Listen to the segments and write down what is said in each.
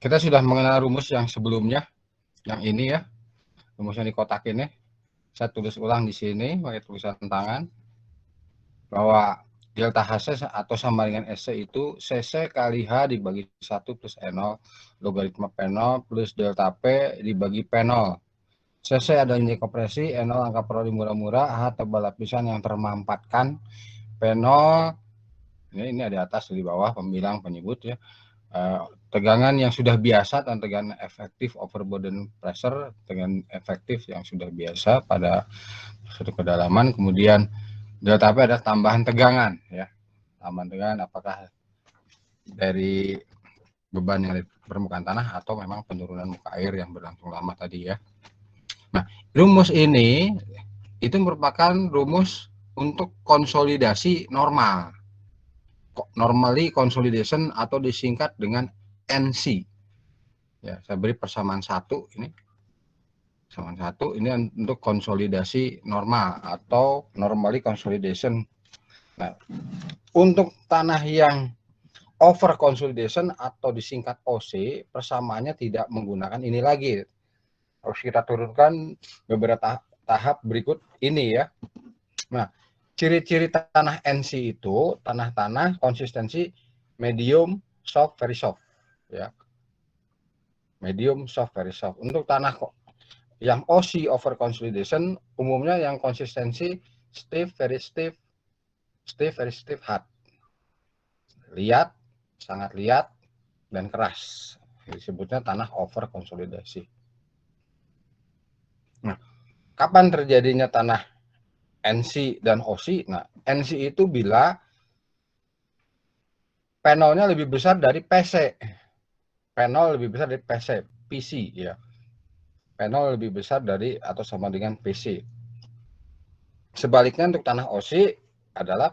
Kita sudah mengenal rumus yang sebelumnya, yang ini ya, rumus yang dikotakin ya. Saya tulis ulang di sini pakai tulisan tangan bahwa delta HC atau sama dengan SC itu CC kali H dibagi 1 plus N0 logaritma P0 plus delta P dibagi P0. CC adalah nilai kompresi, N0 angka peroli murah-murah, H tebal lapisan yang termampatkan, P0 ini ada di atas, di bawah pembilang penyebut ya. Tegangan yang sudah biasa dan tegangan efektif overburden pressure, tegangan efektif yang sudah biasa pada suatu kedalaman. Kemudian delta P adalah tambahan tegangan ya, tambahan tegangan apakah dari beban yang di permukaan tanah atau memang penurunan muka air yang berlangsung lama tadi ya. Nah, rumus ini itu merupakan rumus untuk konsolidasi normal, normally consolidation atau disingkat dengan NC. Ya, saya beri persamaan 1 ini. Persamaan 1 ini untuk konsolidasi normal atau normally consolidation. Nah, untuk tanah yang over consolidation atau disingkat OC, persamaannya tidak menggunakan ini lagi. Harus kita turunkan beberapa tahap berikut ini ya. Nah, ciri-ciri tanah NC itu tanah-tanah konsistensi medium, soft, very soft ya. Medium, soft, very soft. Untuk tanah yang OC over consolidation umumnya yang konsistensi stiff, very stiff, stiff, very stiff, hard. Liat, sangat liat, dan keras. Disebutnya tanah over konsolidasi. Nah, kapan terjadinya tanah NC dan OC? Nah, NC itu bila panelnya lebih besar dari PC. Panel lebih besar dari PC ya. Panel lebih besar dari atau sama dengan PC. Sebaliknya untuk tanah OC adalah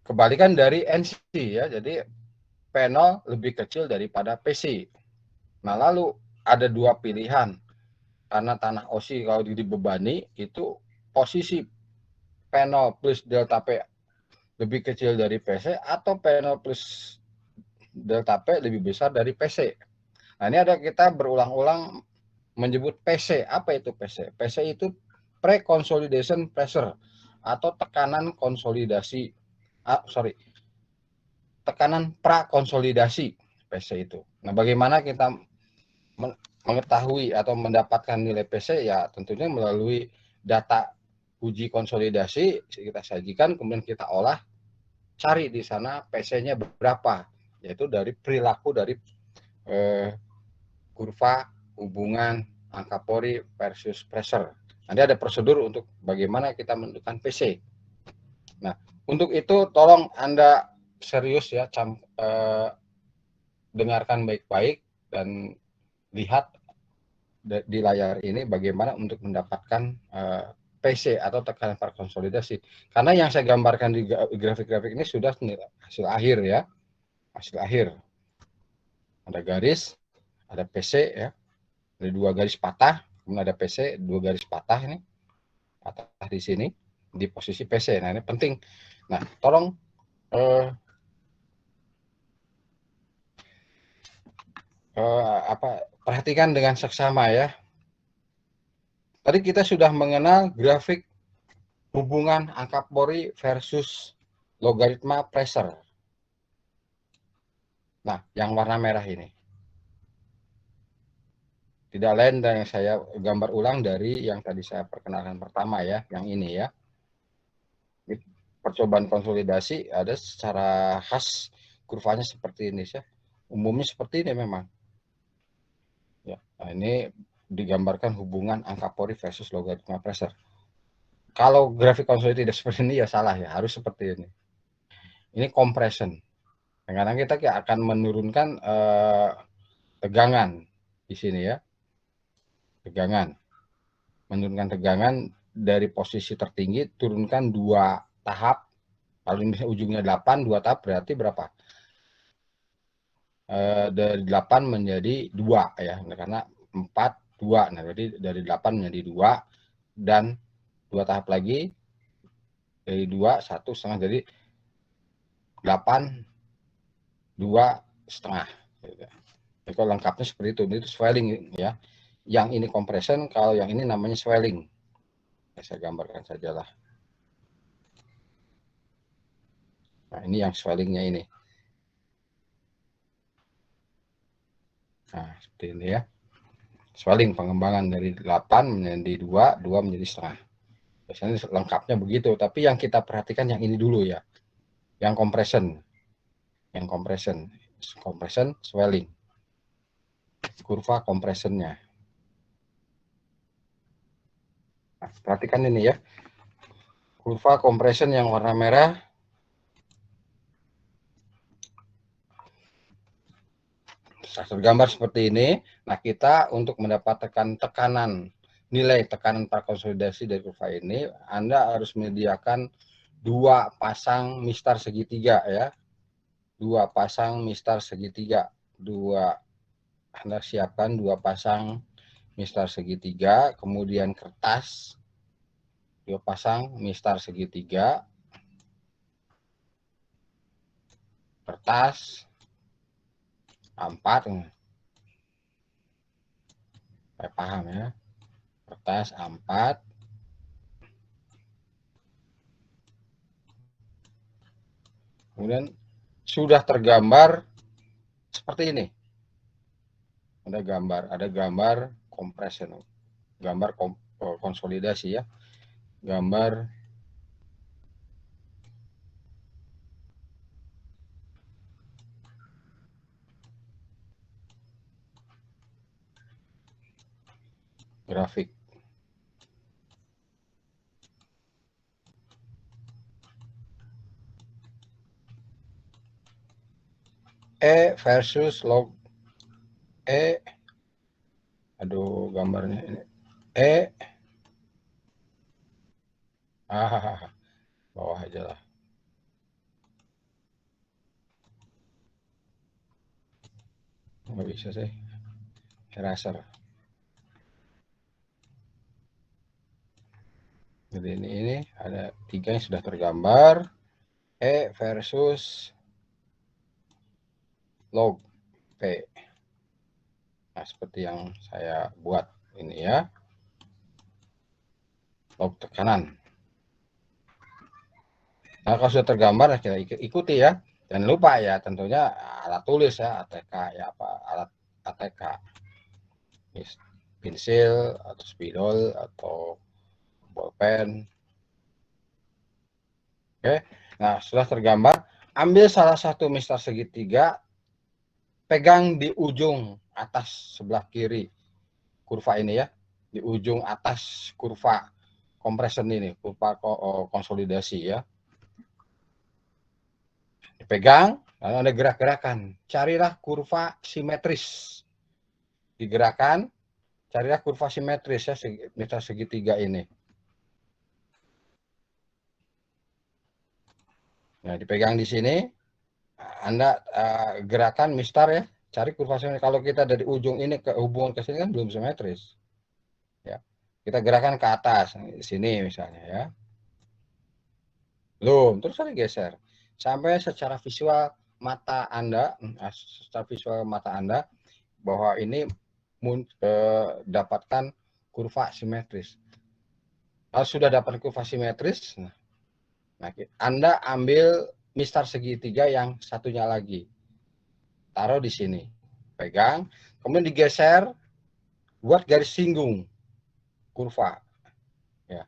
kebalikan dari NC ya. Jadi panel lebih kecil daripada PC. Nah, lalu ada dua pilihan. Karena tanah OC kalau dibebani itu posisi panel plus delta P lebih kecil dari PC atau panel plus delta P lebih besar dari PC. Nah, ini ada kita berulang-ulang menyebut PC. Apa itu PC? PC itu pre-consolidation pressure atau tekanan konsolidasi. Tekanan prakonsolidasi PC itu. Nah, bagaimana kita mengetahui atau mendapatkan nilai PC? Ya, tentunya melalui data uji konsolidasi kita sajikan, kemudian kita olah, cari di sana PC-nya berapa, yaitu dari perilaku dari kurva hubungan angka pori versus pressure. Nanti ada prosedur untuk bagaimana kita menentukan PC. Nah, untuk itu tolong Anda serius ya, dengarkan baik-baik dan lihat di layar ini bagaimana untuk mendapatkan PC atau tekanan prakonsolidasi. Karena yang saya gambarkan di grafik-grafik ini sudah hasil akhir ya. Hasil akhir. Ada garis, ada PC ya. Ada dua garis patah, kemudian ada PC, dua garis patah ini. Patah di sini di posisi PC. Nah, ini penting. Nah, tolong perhatikan dengan seksama ya. Tadi kita sudah mengenal grafik hubungan angka pori versus logaritma pressure. Nah, yang warna merah ini. Tidak lain dan yang saya gambar ulang dari yang tadi saya perkenalkan pertama ya, yang ini ya. Percobaan konsolidasi ada secara khas kurvanya seperti ini ya. Umumnya seperti ini memang. Ya, nah ini digambarkan hubungan angka pori versus logaritma pressure. Kalau grafik konsolidasi tidak seperti ini ya salah ya, harus seperti ini. Ini compression. Kadang kita akan menurunkan tegangan di sini ya. Tegangan. Menurunkan tegangan dari posisi tertinggi, turunkan 2 tahap. Kalau misalnya ujungnya 8, 2 tahap berarti berapa? Dari 8 menjadi 2 ya. Karena 4, 2. Nah, berarti dari 8 menjadi 2 dan 2 tahap lagi dari 2, 1,5 jadi 8 2,5. Jadi kalau lengkapnya seperti itu swelling ya. Yang ini compression, kalau yang ini namanya swelling. Saya gambarkan sajalah. Nah, ini yang swellingnya ini. Nah, seperti ini ya. Swelling pengembangan dari 8 menjadi 2, 2 menjadi setengah. Biasanya lengkapnya begitu, tapi yang kita perhatikan yang ini dulu ya. Yang compression. Yang compression swelling. Kurva compressionnya. Nah, perhatikan ini ya. Kurva compression yang warna merah tergambar seperti ini. Nah, kita untuk mendapatkan tekanan, nilai tekanan prakonsolidasi dari kurva ini, Anda harus menyediakan 2 pasang mistar segitiga ya. 2 pasang mistar segitiga. Anda siapkan 2 pasang mistar segitiga, kemudian kertas 2 pasang mistar segitiga, kertas A4, saya paham ya, kertas A4, kemudian sudah tergambar seperti ini. Ada gambar compression, gambar konsolidasi ya, gambar grafik. E versus log E, aduh gambarnya ini, E, bawah aja lah. Nggak bisa sih, eraser. Jadi ini ada 3 yang sudah tergambar, E versus log P. Nah, seperti yang saya buat ini ya, log tekanan. Nah, kalau sudah tergambar, kita ikuti ya. Jangan lupa ya, tentunya alat tulis ya, ATK ya, apa alat ATK, pensil atau spidol atau bolpen. Oke, nah sudah tergambar, ambil salah satu mistar segitiga, pegang di ujung atas sebelah kiri kurva ini ya, di ujung atas kurva compression ini, kurva konsolidasi ya. Dipegang, lalu ada gerak-gerakan. Carilah kurva simetris. Digerakkan, carilah kurva simetris ya, mistar segitiga ini. Nah, dipegang di sini, Anda gerakan mistar ya, cari kurva simetris. Kalau kita dari ujung ini ke hubungan ke sini kan belum simetris. Ya. Kita gerakan ke atas, di sini misalnya ya. Belum, terus ada geser. Sampai secara visual mata Anda, bahwa ini dapatkan kurva simetris. Kalau sudah dapat kurva simetris, nah, Anda ambil mistar segitiga yang satunya lagi, taruh di sini, pegang, kemudian digeser, buat garis singgung kurva. Ya,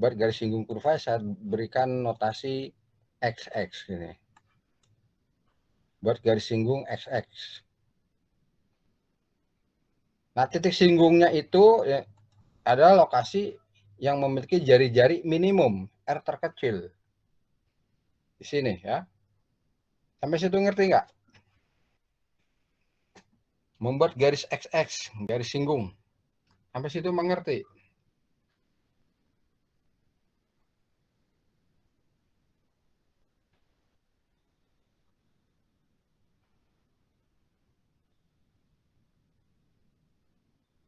buat garis singgung kurva saya berikan notasi XX ini. Buat garis singgung XX. Nah, titik singgungnya itu ya, adalah lokasi yang memiliki jari-jari minimum R terkecil. Di sini ya. Sampai situ ngerti nggak? Membuat garis XX, garis singgung. Sampai situ mengerti?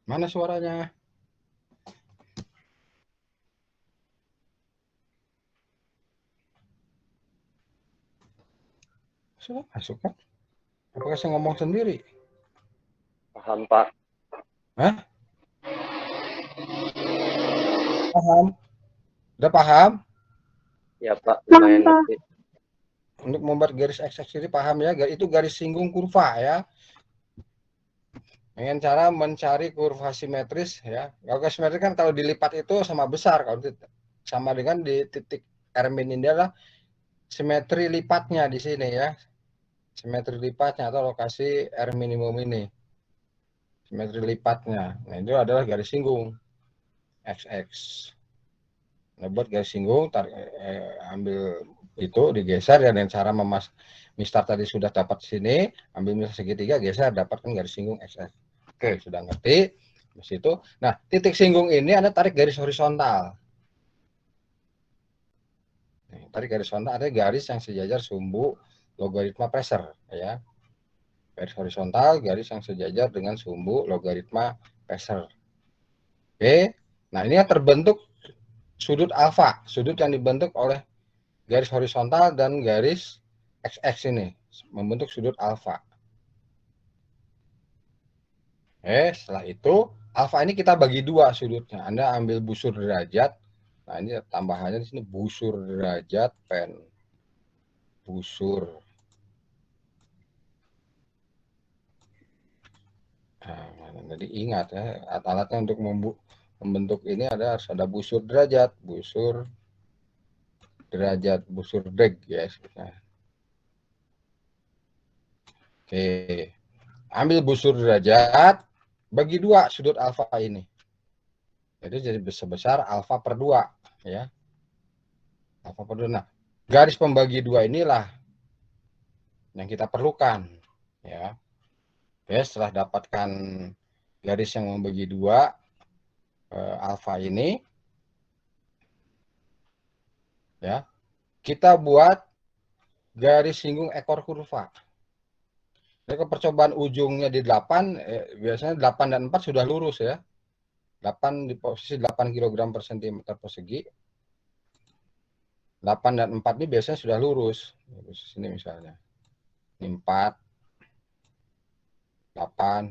Mana suaranya? Sudah masuk kan? Apakah saya ngomong sendiri? Paham, Pak. Hah? Paham? Udah paham? Ya, Pak. Lumayan ngerti. Untuk membuat garis x-axis ini paham ya? Itu garis singgung kurva ya. Dengan cara mencari kurva simetris ya. Kalau simetris kan kalau dilipat itu sama besar, kalau sama dengan di titik R-min ini adalah simetri lipatnya di sini ya. Simetri lipatnya atau lokasi R minimum ini. Simetri lipatnya. Nah, itu adalah garis singgung XX. Nah, buat garis singgung ambil itu digeser ya dengan cara mistar tadi sudah dapat sini, ambil mistar segitiga geser dapatkan garis singgung XX. Oke, sudah ngerti. Di situ. Nah, titik singgung ini Anda tarik garis horizontal. Tarik garis horizontal ada garis yang sejajar sumbu logaritma pressure ya. Garis horizontal, garis yang sejajar dengan sumbu logaritma pressure. Oke. Nah, ini yang terbentuk sudut alfa, sudut yang dibentuk oleh garis horizontal dan garis XX ini membentuk sudut alfa. Setelah itu alfa ini kita bagi dua sudutnya. Anda ambil busur derajat. Nah, ini tambahannya di sini busur derajat pen. Busur. Nah, jadi ingat ya, alat-alatnya untuk membentuk ini harus ada busur derajat, busur deg ya. Oke. Ambil busur derajat, bagi dua sudut alfa ini. Jadi sebesar alfa per 2 ya. Alfa per 2. Nah, garis pembagi dua inilah yang kita perlukan ya. Oke, setelah dapatkan garis yang membagi dua alfa ini ya, kita buat garis singgung ekor kurva. Jadi percobaan ujungnya di 8, biasanya 8 dan 4 sudah lurus ya. 8 di posisi 8 kg per cm persegi. 8 dan 4 ini biasanya sudah lurus. Lurus sini misalnya. Ini 4, 8.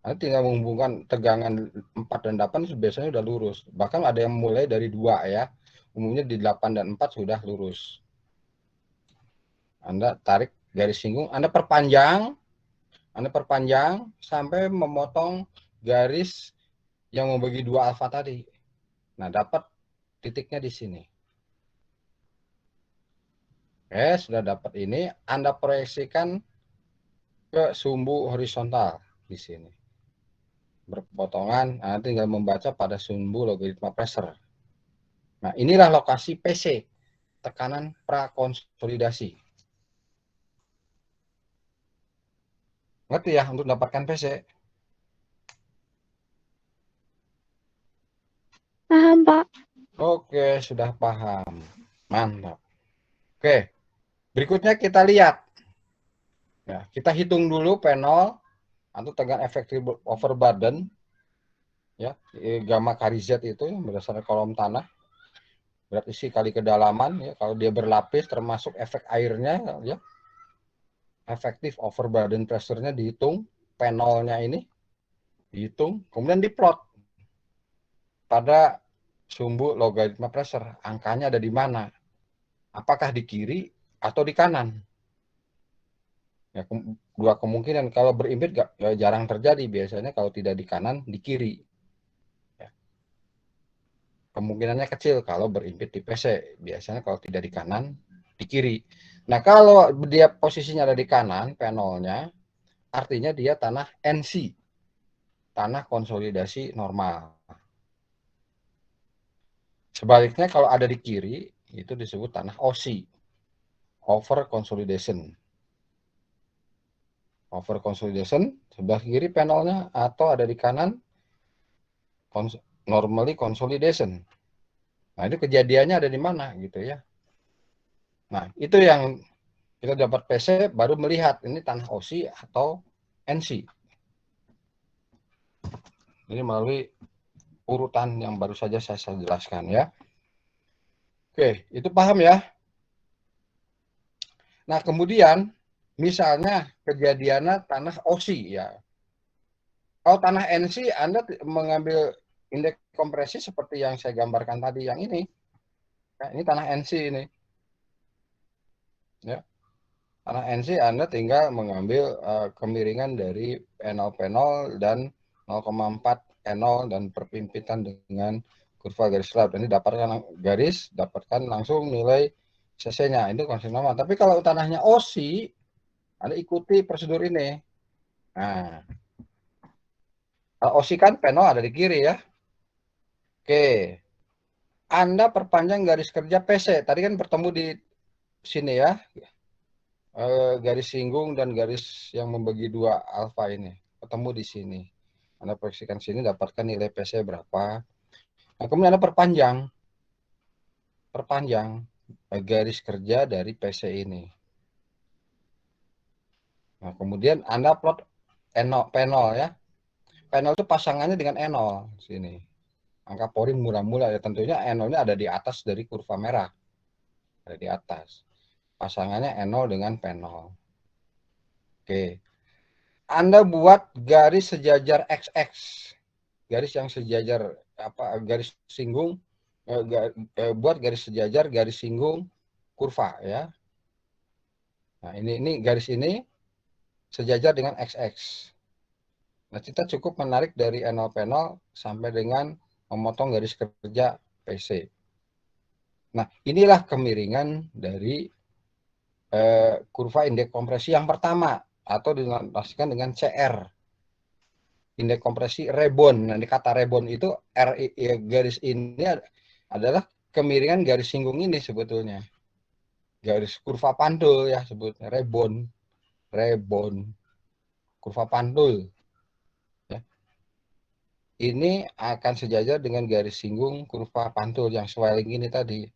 Nanti tinggal menghubungkan tegangan 4 dan 8 biasanya sudah lurus. Bahkan ada yang mulai dari 2 ya. Umumnya di 8 dan 4 sudah lurus. Anda tarik garis singgung, Anda perpanjang sampai memotong garis yang membagi dua alfa tadi. Nah, dapat titiknya di sini. Sudah dapat ini, Anda proyeksikan ke sumbu horizontal di sini. Berpotongan, Anda tinggal membaca pada sumbu logaritma pressure. Nah, inilah lokasi PC, tekanan prakonsolidasi. Ngerti ya untuk mendapatkan PC? Paham, Pak. Oke, sudah paham. Mantap. Oke, berikutnya kita lihat. Ya, kita hitung dulu P0 atau tegangan efektif overburden. Ya, gamma kali Z itu yang berdasarkan kolom tanah. Berarti isi kali kedalaman ya. Kalau dia berlapis termasuk efek airnya ya. Efektif overburden pressure-nya dihitung, P0-nya ini dihitung, kemudian diplot pada sumbu logaritma pressure. Angkanya ada di mana? Apakah di kiri atau di kanan? Ya, dua kemungkinan. Kalau berimpit ya, jarang terjadi. Biasanya kalau tidak di kanan, di kiri. Ya. Kemungkinannya kecil kalau berimpit di PC. Biasanya kalau tidak di kanan, di kiri. Nah, kalau dia posisinya ada di kanan, P0-nya, artinya dia tanah NC. Tanah konsolidasi normal. Sebaliknya kalau ada di kiri, itu disebut tanah OC. Over consolidation. Over consolidation, sebelah kiri panelnya, atau ada di kanan, normally consolidation. Nah, itu kejadiannya ada di mana gitu ya. Nah, itu yang kita dapat PC baru melihat ini tanah OC atau NC. Ini melalui urutan yang baru saja saya jelaskan ya. Oke, itu paham ya. Nah, kemudian Misalnya kejadiannya tanah OSI ya. Kalau tanah NC Anda mengambil indeks kompresi seperti yang saya gambarkan tadi yang ini. Nah, ini tanah NC ini. Ya. Tanah NC Anda tinggal mengambil kemiringan dari P0 dan 0,4 N0 dan perpimpitan dengan kurva garis lap. Ini dapatkan langsung nilai CC-nya. Ini konsep nama. Tapi kalau tanahnya OSI, Anda ikuti prosedur ini. Nah, kalau OSI kan P0 ada di kiri ya. Oke. Anda perpanjang garis kerja PC. Tadi kan bertemu di sini ya. Garis singgung dan garis yang membagi dua alfa ini. Ketemu di sini. Anda proyeksikan sini dapatkan nilai PC berapa. Nah, kemudian Anda perpanjang garis kerja dari PC ini. Nah, kemudian Anda plot P0 ya. P0 itu pasangannya dengan N0 sini. Angka Pori mula-mula ya, tentunya N0-nya ada di atas dari kurva merah. Ada di atas. Pasangannya N0 dengan P0. Oke. Anda buat garis sejajar XX. Garis yang sejajar garis singgung buat garis sejajar garis singgung kurva ya. Nah, ini garis ini sejajar dengan XX. Nah, kita cukup menarik dari N0 P0 sampai dengan memotong garis kerja PC. Nah, inilah kemiringan dari kurva indeks kompresi yang pertama atau dinotasikan dengan CR. Indeks kompresi rebond. Nah, di kata rebond itu garis ini adalah kemiringan garis singgung ini sebetulnya. Garis kurva pantul ya sebutnya rebond. Kurva pantul. Ya. Ini akan sejajar dengan garis singgung kurva pantul yang swelling ini tadi.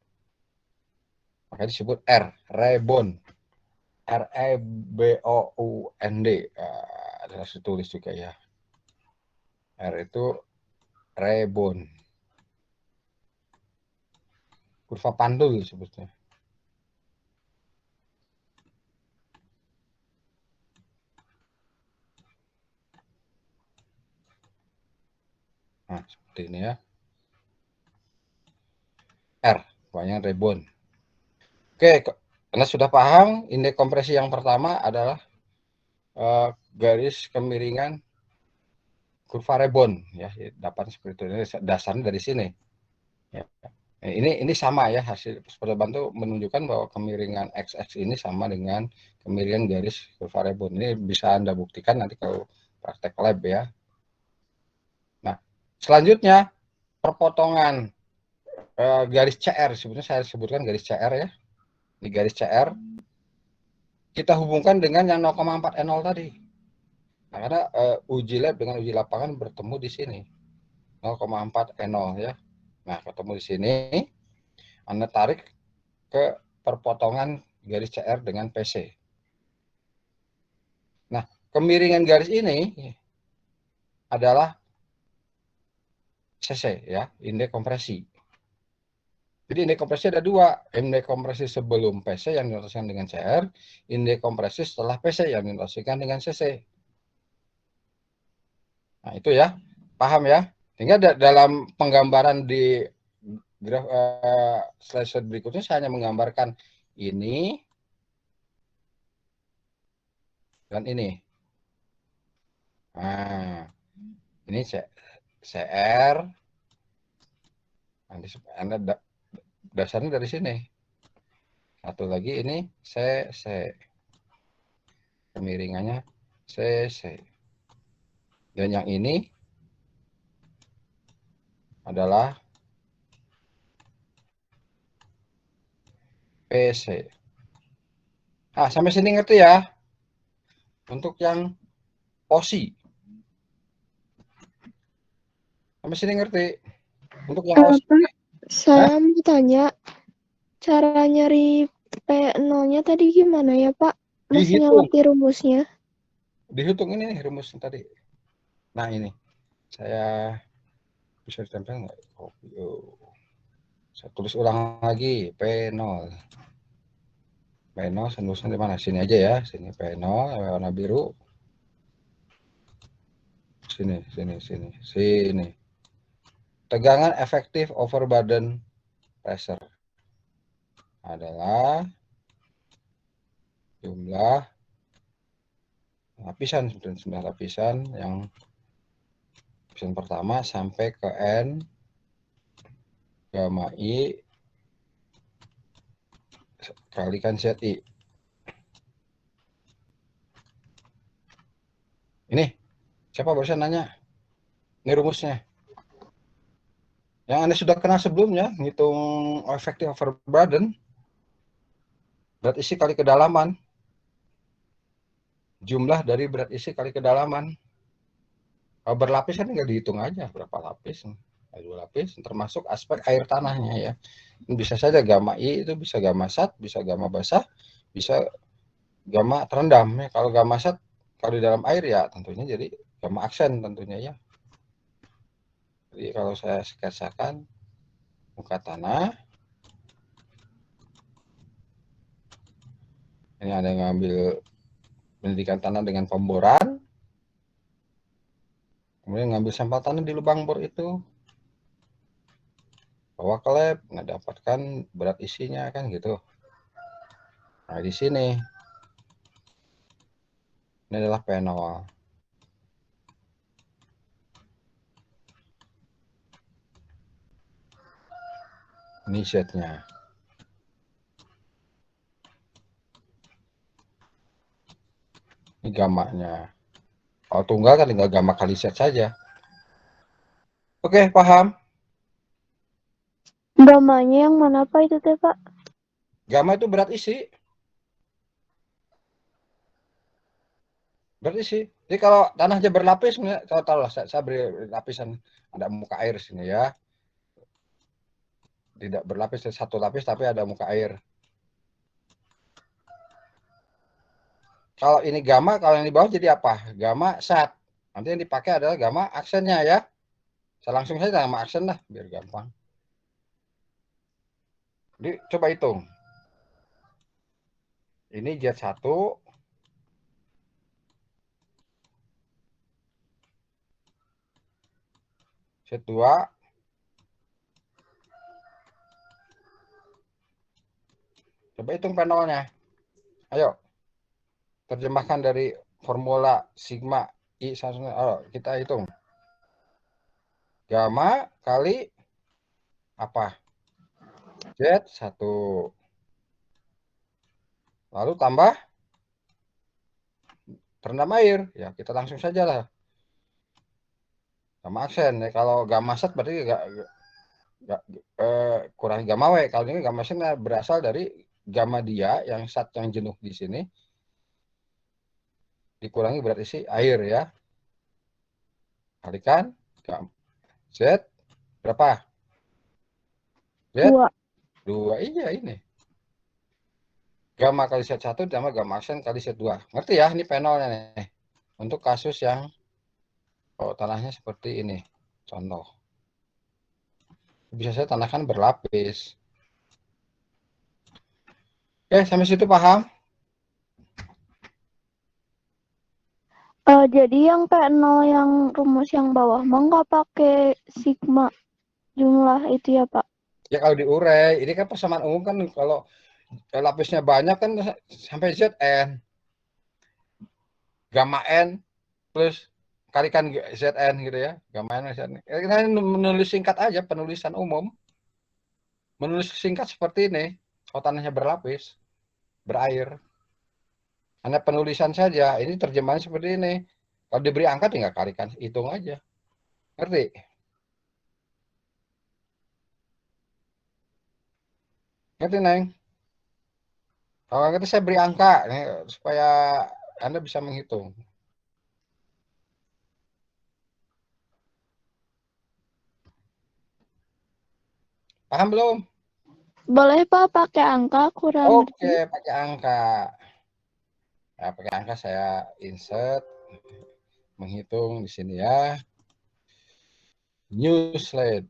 Makanya disebut R, rebond. REBOUND. Adalah tulis juga ya. R itu rebond. Kurva pantul sebetulnya. Nah, seperti ini ya. R, banyak rebond. Oke, Anda sudah paham indeks kompresi yang pertama adalah garis kemiringan kurva rebond ya, dapat seperti itu. Ini dasarnya dari sini. Ya. Ini sama ya, hasil percobaan itu menunjukkan bahwa kemiringan XX ini sama dengan kemiringan garis kurva rebond. Ini bisa Anda buktikan nanti kalau praktek lab ya. Nah, selanjutnya perpotongan garis CR, sebetulnya saya sebutkan garis CR ya. Di garis CR kita hubungkan dengan yang 0,4 N0 tadi. Nah, karena uji lab dengan uji lapangan bertemu di sini. 0,4 N0 ya. Nah, ketemu di sini, Anda tarik ke perpotongan garis CR dengan PC. Nah, kemiringan garis ini adalah CC ya, indeks kompresi. Jadi indeks kompresi ada dua, indeks kompresi sebelum PC yang dinotasikan dengan CR, indeks kompresi setelah PC yang dinotasikan dengan CC. Nah, itu ya, paham ya. Sehingga dalam penggambaran di graf slide berikutnya saya hanya menggambarkan ini dan ini. Nah, ini CR. Nanti Anda dasarnya dari sini. Satu lagi ini CC. Kemiringannya CC. Dan yang ini adalah PC. Nah, sampai sini ngerti ya? Untuk yang OSI. Sampai sini ngerti? Untuk yang OSI. Pak, saya mau tanya, cara nyari P0-nya tadi gimana ya, Pak? Masih Dihitung. ngerti rumusnya? Dihitung ini nih rumus tadi. Nah, ini. Saya bisa ditempel nggak? Saya tulis ulang lagi. P0. P0 tembusnya di mana? Sini aja ya, sini P0 warna biru. Sini. Tegangan efektif overburden pressure adalah jumlah lapisan, 9 lapisan yang lapisan pertama sampai ke N gamma I kalikan ZI. Ini siapa barusan nanya? Ini rumusnya. Yang Anda sudah kenal sebelumnya, ngitung efektif overburden, berat isi kali kedalaman. Jumlah dari berat isi kali kedalaman. Kalau berlapis kan tinggal dihitung aja berapa lapis. Ada 2 lapis, termasuk aspek air tanahnya ya. Bisa saja gamma I itu bisa gamma sat, bisa gamma basah, bisa gamma terendam. Ya, kalau gamma sat kalau di dalam air ya tentunya jadi gamma aksen tentunya ya. Jadi kalau saya sketsakan muka tanah, ini ada yang ngambil pendidikan tanah dengan pemboran, kemudian ngambil sampel tanah di lubang bor itu, bawa ke lab, nggak dapatkan berat isinya kan gitu. Nah di sini ini adalah P0. Ini Z-nya. Ini gamanya. Kalau tunggal kan tinggal gamma kali Z saja. Oke, paham? Gamanya yang mana Pak itu teh Pak? Gamma itu berat isi. Berat isi. Jadi kalau tanahnya berlapis, kalau tahu lah, saya beri lapisan, ada muka air sini ya. Tidak berlapis, satu lapis tapi ada muka air. Kalau ini gamma, kalau yang di bawah jadi apa? Gamma sat. Nanti yang dipakai adalah gamma aksennya ya. Saya langsung saja gamma aksen lah, biar gampang. Jadi coba hitung. Ini Z1, Z2, coba hitung penolnya. Ayo, terjemahkan dari formula sigma I. Kita hitung. Gamma kali apa? Z1. Lalu tambah terendam air. Ya, kita langsung saja lah. Gamma aksen. Ya, kalau gamma set berarti kurangi gamma W. Kalau ini gamma set berasal dari gamma dia yang sat yang jenuh di sini dikurangi berat isi air ya. Kalikan Z berapa? Z 2. Iya ini. Gamma kali Z1 tambah gamma aksen kali Z2. Ngerti ya? Ini penolnya nih. Untuk kasus yang tanahnya seperti ini. Contoh. Bisa saya tanahkan berlapis. Oke, sampai situ paham? Jadi yang P0 yang rumus yang bawah mah nggak pakai sigma jumlah itu ya Pak? Ya kalau diurai, ini kan persamaan umum kan kalau lapisnya banyak kan sampai Zn. Gamma N plus kalikan Zn gitu ya. Gamma N Zn. Kita menulis singkat aja, penulisan umum. Menulis singkat seperti ini. Kalau tanahnya berlapis, berair. Hanya penulisan saja. Ini terjemahan seperti ini. Kalau diberi angka tinggal kalikan, hitung aja. Ngerti? Ngerti, Neng? Kalau ngerti saya beri angka nih, supaya Anda bisa menghitung. Paham belum? Boleh Pak pakai angka kurang ngerti. Oke, pakai angka. Ya, pakai angka saya insert, menghitung di sini ya. New slide.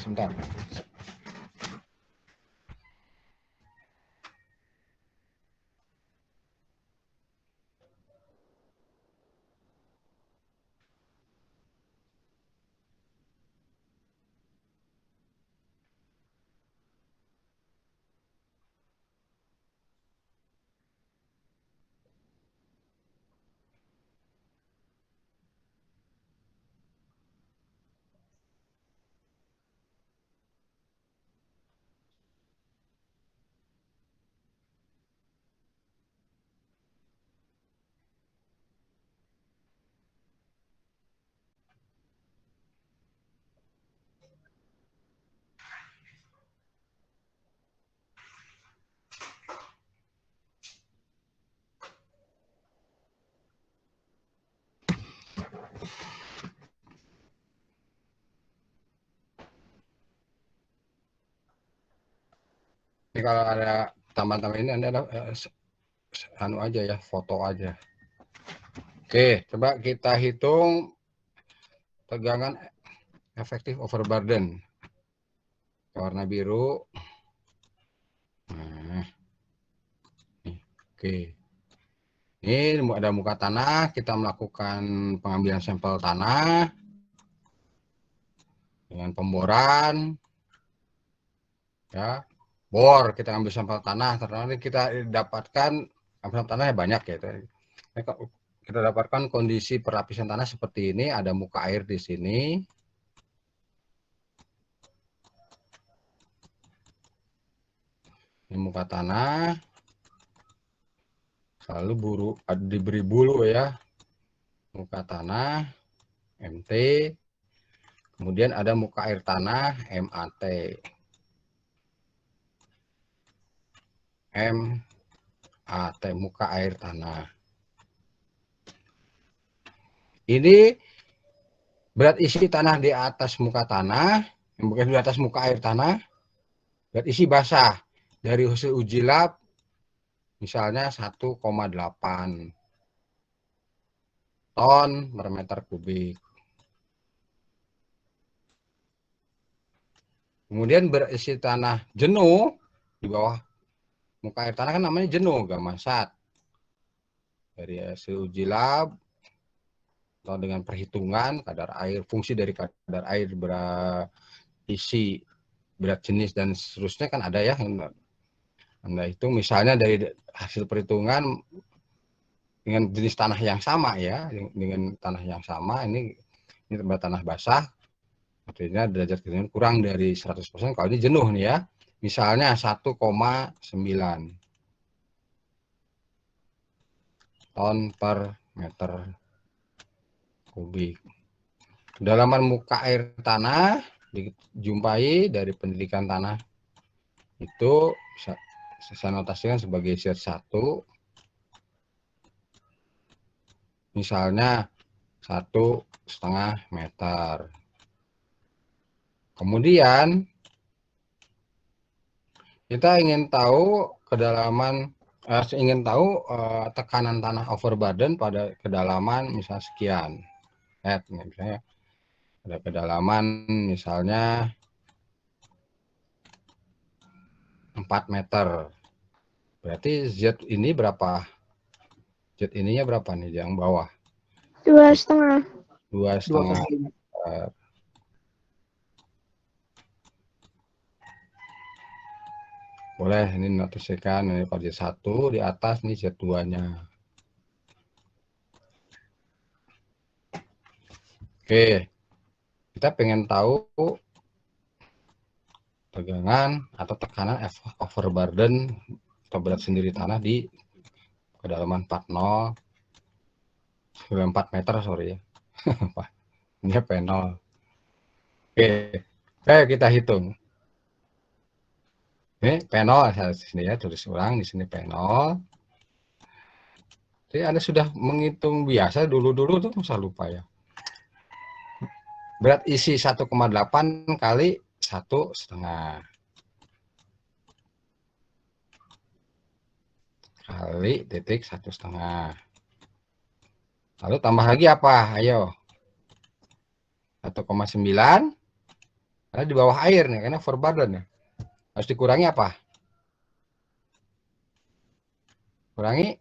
sebentar. Ini kalau ada tambahan-tambahan ini Anda anu aja ya, foto aja. Oke, coba kita hitung tegangan efektif overburden. Warna biru. Nah, oke. Ini ada muka tanah, kita melakukan pengambilan sampel tanah dengan pemboran. Ya, bor, kita ambil sampel tanah, ternyata kita dapatkan sampel tanahnya banyak ya. Kita dapatkan kondisi perapisan tanah seperti ini, ada muka air di sini. Ini muka tanah. Lalu diberi bulu ya. Muka tanah MT. Kemudian ada muka air tanah MAT. MAT, muka air tanah. Ini berat isi tanah di atas muka tanah, yang bukan di atas muka air tanah, berat isi basah. Dari hasil uji lab, misalnya 1,8 ton per meter kubik. Kemudian berat isi tanah jenuh, di bawah muka air tanah kan namanya jenuh, gamasat. Dari hasil uji lab, atau dengan perhitungan kadar air, fungsi dari kadar air, berat isi, berat jenis dan seterusnya kan ada ya. Anda hitung misalnya dari hasil perhitungan dengan jenis tanah yang sama ya, dengan tanah yang sama, ini tempat tanah basah, artinya derajat kejenuhan kurang dari 100%. Kalau ini jenuh nih ya, misalnya 1,9 ton per meter kubik. Kedalaman muka air tanah dijumpai dari pendidikan tanah itu saya notasikan sebagai Z1, misalnya 1,5 meter. Kemudian kita ingin tahu kedalaman, tekanan tanah overburden pada kedalaman misalnya sekian. Misalnya ada kedalaman misalnya 4 meter. Berarti Z ini berapa? Z ininya berapa nih yang bawah? 2,5. 2,5. Boleh ini notasikan ini pada Z1, di atas nih Z2-nya. Oke. Kita pengen tahu tegangan atau tekanan overburden atau berat sendiri tanah di kedalaman 4 meter, sorry ya. Ini P0. Oke, kita hitung. Ini P0 di sini ya, tulis ulang di sini P0. Jadi Anda sudah menghitung biasa dulu tuh masa lupa ya. Berat isi 1,8 kali 1,5 kali titik 1,5. Lalu tambah lagi apa? Ayo. 1,9 Karena di bawah air nih, karena overburden ya. Harus dikurangi apa? Kurangi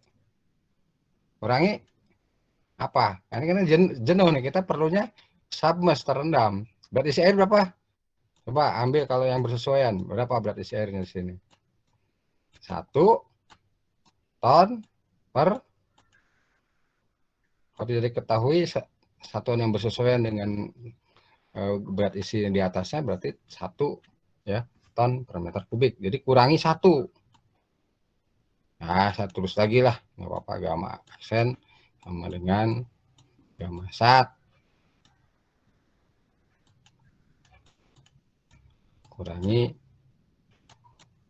apa? Karena jenuh nih, kita perlunya submerge, terendam. Berat isi air berapa? Coba ambil kalau yang bersesuaian. Berapa berat isi airnya di sini? 1 ton per, kalau tidak diketahui satuan yang bersesuaian dengan berat isi yang di atasnya, berarti 1 ya ton per meter kubik. Jadi kurangi 1. Nah, saya tulis lagi lah, nggak apa-apa, gamma aksen sama dengan gamma sat kurangi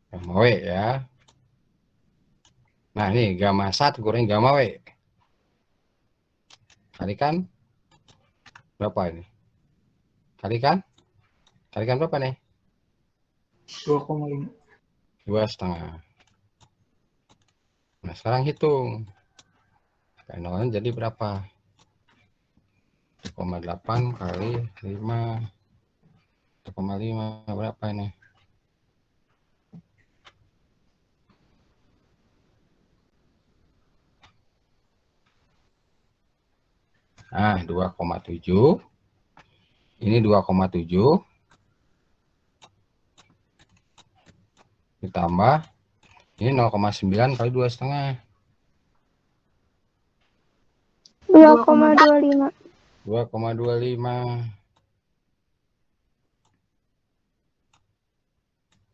gamma W ya. Nah, ini gamma sat kurangi gamma W. Kalikan berapa ini? Kalikan berapa nih? 2,5. 2,5. Nah, sekarang hitung. P0 jadi berapa? 1,8 kali 5. 1,5 berapa ini? Nah, 2,7. Ini 2,7 ditambah ini 0,9 kali 2,5. 2,25. 2,25.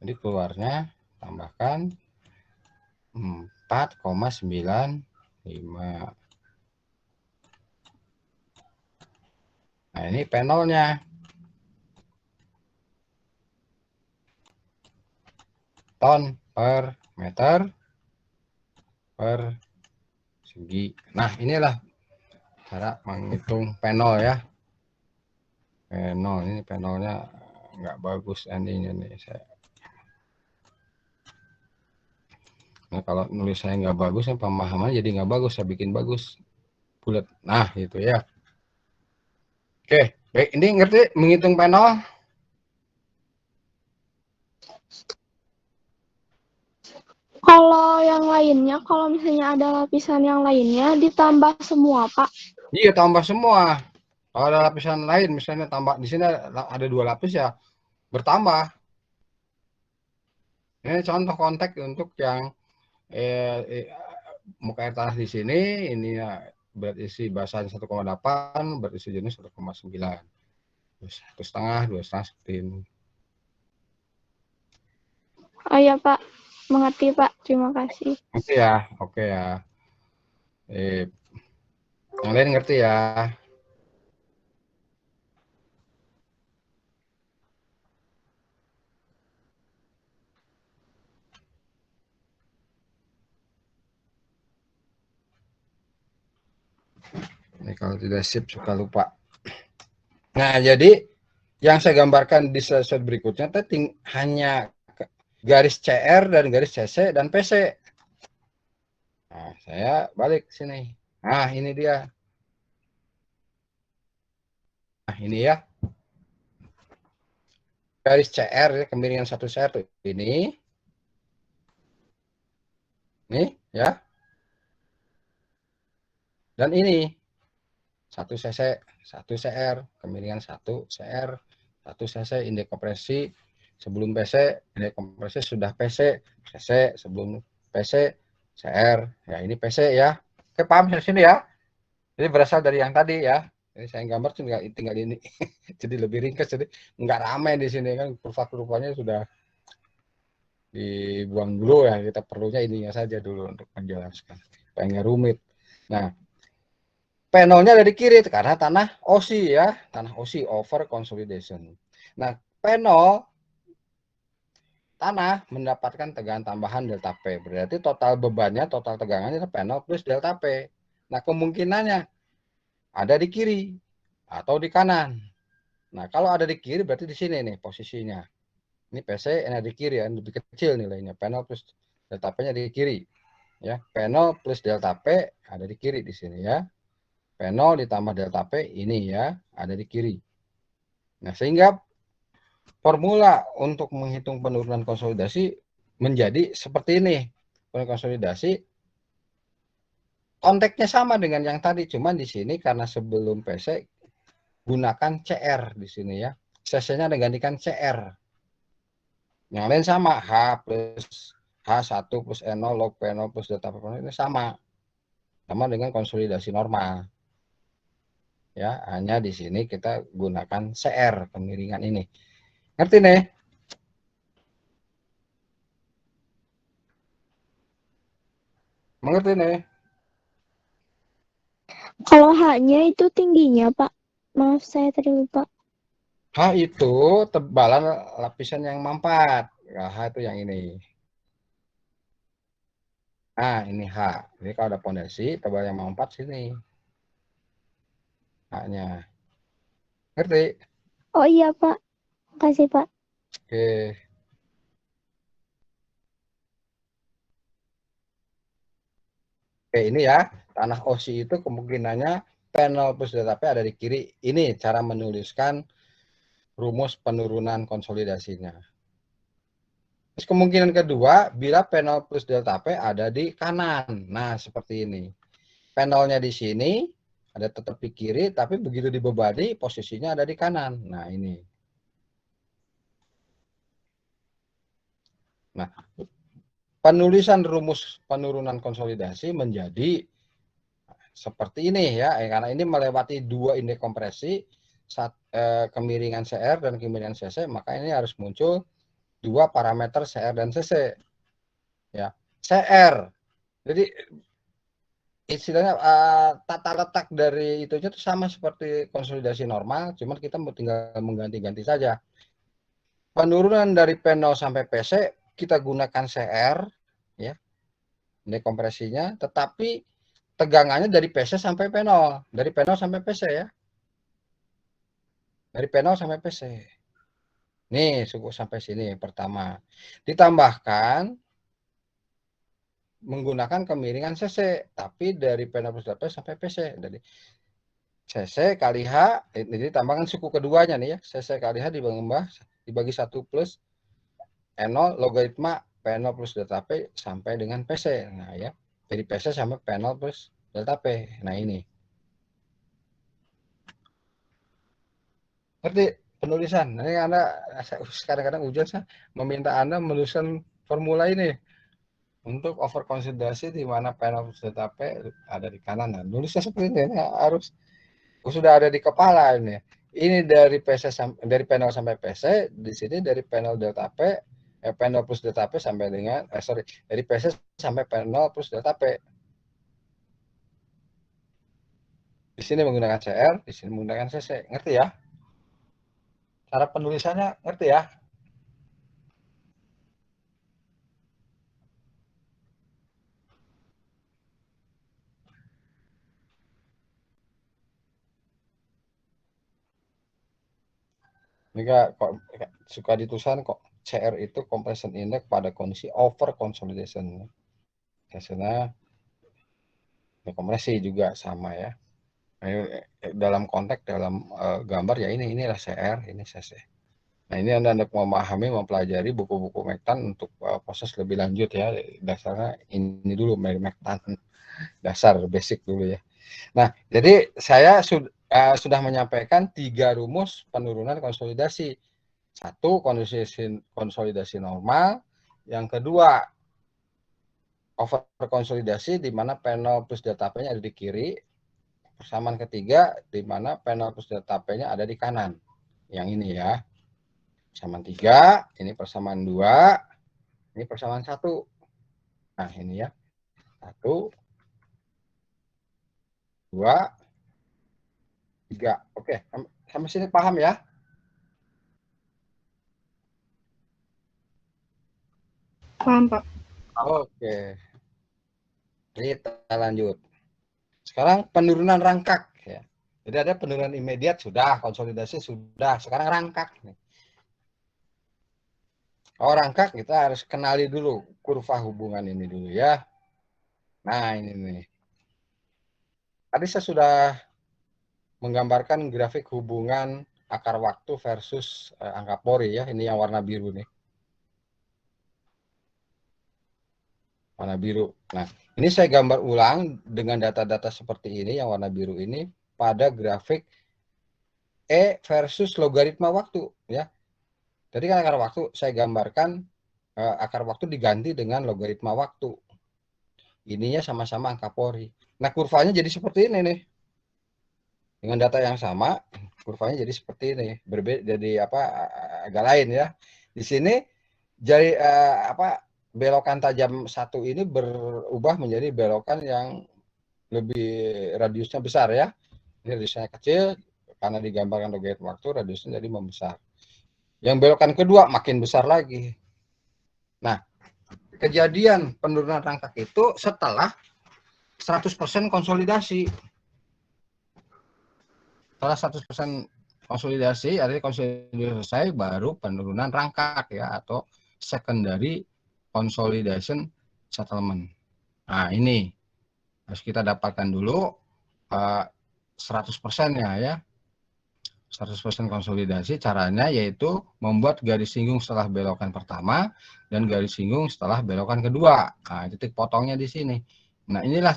Jadi keluarnya tambahkan 4,95. Nah, ini panelnya. Ton per meter persegi. Nah, inilah cara menghitung panel ya. Panel ini panelnya nggak bagus ininya nih saya. Nah, kalau nulis saya nggak bagus, pemahaman jadi nggak bagus. Saya bikin bagus bulat. Nah, itu ya. Oke, baik. Ini ngerti menghitung panel? Kalau yang lainnya, kalau misalnya ada lapisan yang lainnya, ditambah semua, Pak. Iya, tambah semua. Kalau ada lapisan lain, misalnya tambah di sini ada 2 lapis ya, bertambah. Ini contoh konteks untuk yang muka air tanah di sini, ini ya, berat isi basahnya 1,8, berat isi jenis 1,9. 1,5, 2,5 seperti ini. Oh iya, Pak. Mengerti, Pak. Terima kasih. Oke ya, oke ya. Yang lain ngerti ya. Ini kalau tidak sip suka lupa. Nah, jadi yang saya gambarkan di slide berikutnya tadi hanya garis CR dan garis CC dan PC. Nah, saya balik sini. Nah, ini dia. Nah, ini ya. Garis CR ya, kemiringan 1 CR tuh ini. Nih, ya. Dan ini 1 cc, 1 CR, kemiringan 1 CR, 1 cc, indeks kompresi sebelum PC, indeks kompresi sudah PC, CC sebelum PC, CR. Ya, ini PC ya. Oke, paham di sini ya. Jadi berasal dari yang tadi ya. Jadi saya gambar tinggal ini. Jadi lebih ringkas, jadi nggak ramai di sini kan, kurva-kurvanya sudah dibuang dulu ya. Kita perlunya ininya saja dulu untuk menjelaskan. Supaya nggak rumit. Nah, panelnya ada di kiri karena tanah OSI ya, tanah OSI over consolidation. Nah, panel tanah mendapatkan tegangan tambahan delta P. Berarti total bebannya, total tegangannya panel plus delta P. Nah, kemungkinannya ada di kiri atau di kanan. Nah, kalau ada di kiri berarti di sini nih posisinya. Ini PC ada di kiri ya, lebih kecil nilainya. Panel plus delta P-nya di kiri. Ya, panel plus delta P ada di kiri di sini ya. Panel ditambah delta P ini ya, ada di kiri. Nah, sehingga formula untuk menghitung penurunan konsolidasi menjadi seperti ini. Konsolidasi konteksnya sama dengan yang tadi, cuman di sini karena sebelum PC gunakan CR di sini ya. CC-nya digantikan CR. Yang lain sama, H plus H1 plus N0 log P0 plus delta P0 ini sama. Sama dengan konsolidasi normal. Ya, hanya di sini kita gunakan CR kemiringan ini. Ngerti nih? Mengerti nih? Kalau H-nya itu tingginya, Pak. Maaf, saya tadi lupa. H itu tebalan lapisan yang mampat. Nah, H itu yang ini. Nah, ini H. Jadi kalau ada pondasi, tebal yang mampat sini. H-nya. Ngerti? Oh iya, Pak. Makasih, Pak. Oke. Oke, ini ya. Tanah OSI itu kemungkinannya panel plus delta P ada di kiri. Ini cara menuliskan rumus penurunan konsolidasinya. Terus kemungkinan kedua, bila panel plus delta P ada di kanan. Nah, seperti ini. Panelnya di sini, ada tetap di kiri, tapi begitu dibebani, posisinya ada di kanan. Nah, ini. Nah, penulisan rumus penurunan konsolidasi menjadi seperti ini ya, karena ini melewati dua indeks kompresi, kemiringan CR dan kemiringan CC, maka ini harus muncul dua parameter CR dan CC. Ya, CR. Jadi istilahnya tata letak dari itunya itu sama seperti konsolidasi normal, cuman kita tinggal mengganti-ganti saja. Penurunan dari P0 sampai PC kita gunakan CR, ya, indeks kompresinya, tetapi tegangannya dari PC sampai P0, dari P0 sampai PC ya. Dari P0 sampai PC. Nih, cukup sampai sini pertama. Ditambahkan menggunakan kemiringan CC, tapi dari P0 plus P sampai PC. Dari CC kali H, jadi tambahkan suku keduanya nih ya. CC kali H dibagi 1 plus N0 logaritma P0 plus delta P sampai dengan PC. Nah ya, dari PC sampai P0 plus delta P. Nah ini. Ngerti penulisan. Ini Anda kadang-kadang ujian saya meminta Anda menuliskan formula ini untuk overkonsolidasi di mana P0 plus delta P ada di kanan. Nah, nulisnya seperti ini harus sudah ada di kepala ini. Ini dari PC dari P0 sampai PC, di sini dari P0 delta P, P0 plus delta P sampai dengan dari PC sampai P0 plus delta P. Di sini menggunakan CR, di sini menggunakan CC. Ngerti ya? Cara penulisannya ngerti ya? Jika kok suka ditulisan kok CR itu compression index pada kondisi over consolidation. Biasanya kompresi juga sama ya. Dalam konteks dalam gambar ya inilah CR, ini CC. Nah ini Anda memahami, mempelajari buku-buku Mektan untuk proses lebih lanjut ya. Dasarnya ini dulu Mektan dasar basic dulu ya. Nah jadi saya sudah menyampaikan 3 rumus penurunan konsolidasi. Satu, konsolidasi normal. Yang kedua, over konsolidasi di mana P0 plus delta P-nya ada di kiri. Persamaan ketiga di mana P0 plus delta P-nya ada di kanan. Yang ini ya. Persamaan 3, ini persamaan 2, ini persamaan 1. Nah, ini ya. 1, 2, 3. Oke, sampai sini paham ya? Paham, Pak. Oke. Kita lanjut. Sekarang penurunan rangkak ya. Jadi ada penurunan imediat sudah, konsolidasi sudah, sekarang rangkak nih. Kalau rangkak kita harus kenali dulu kurva hubungan ini dulu ya. Nah, ini nih. Tadi saya sudah menggambarkan grafik hubungan akar waktu versus angka pori ya. Ini yang warna biru nih. Warna biru. Nah, ini saya gambar ulang dengan data-data seperti ini yang warna biru ini pada grafik E versus logaritma waktu ya. Jadi kan akar waktu saya gambarkan akar waktu diganti dengan logaritma waktu. Ininya sama-sama angka pori. Nah, kurvanya jadi seperti ini nih. Dengan data yang sama, kurvanya jadi seperti ini. Berbeda jadi apa agak lain ya. Di sini jadi belokan tajam satu ini berubah menjadi belokan yang lebih radiusnya besar ya. Ini radiusnya kecil karena digambarkan logaritma waktu, radiusnya jadi membesar. Yang belokan kedua makin besar lagi. Nah, kejadian penurunan rangkak itu setelah 100% konsolidasi. Setelah 100% konsolidasi, artinya konsolidasi selesai, baru penurunan rangkak ya, atau secondary consolidation settlement. Nah, ini harus kita dapatkan dulu 100% ya. 100% konsolidasi caranya yaitu membuat garis singgung setelah belokan pertama dan garis singgung setelah belokan kedua. Nah, titik potongnya di sini. Nah, inilah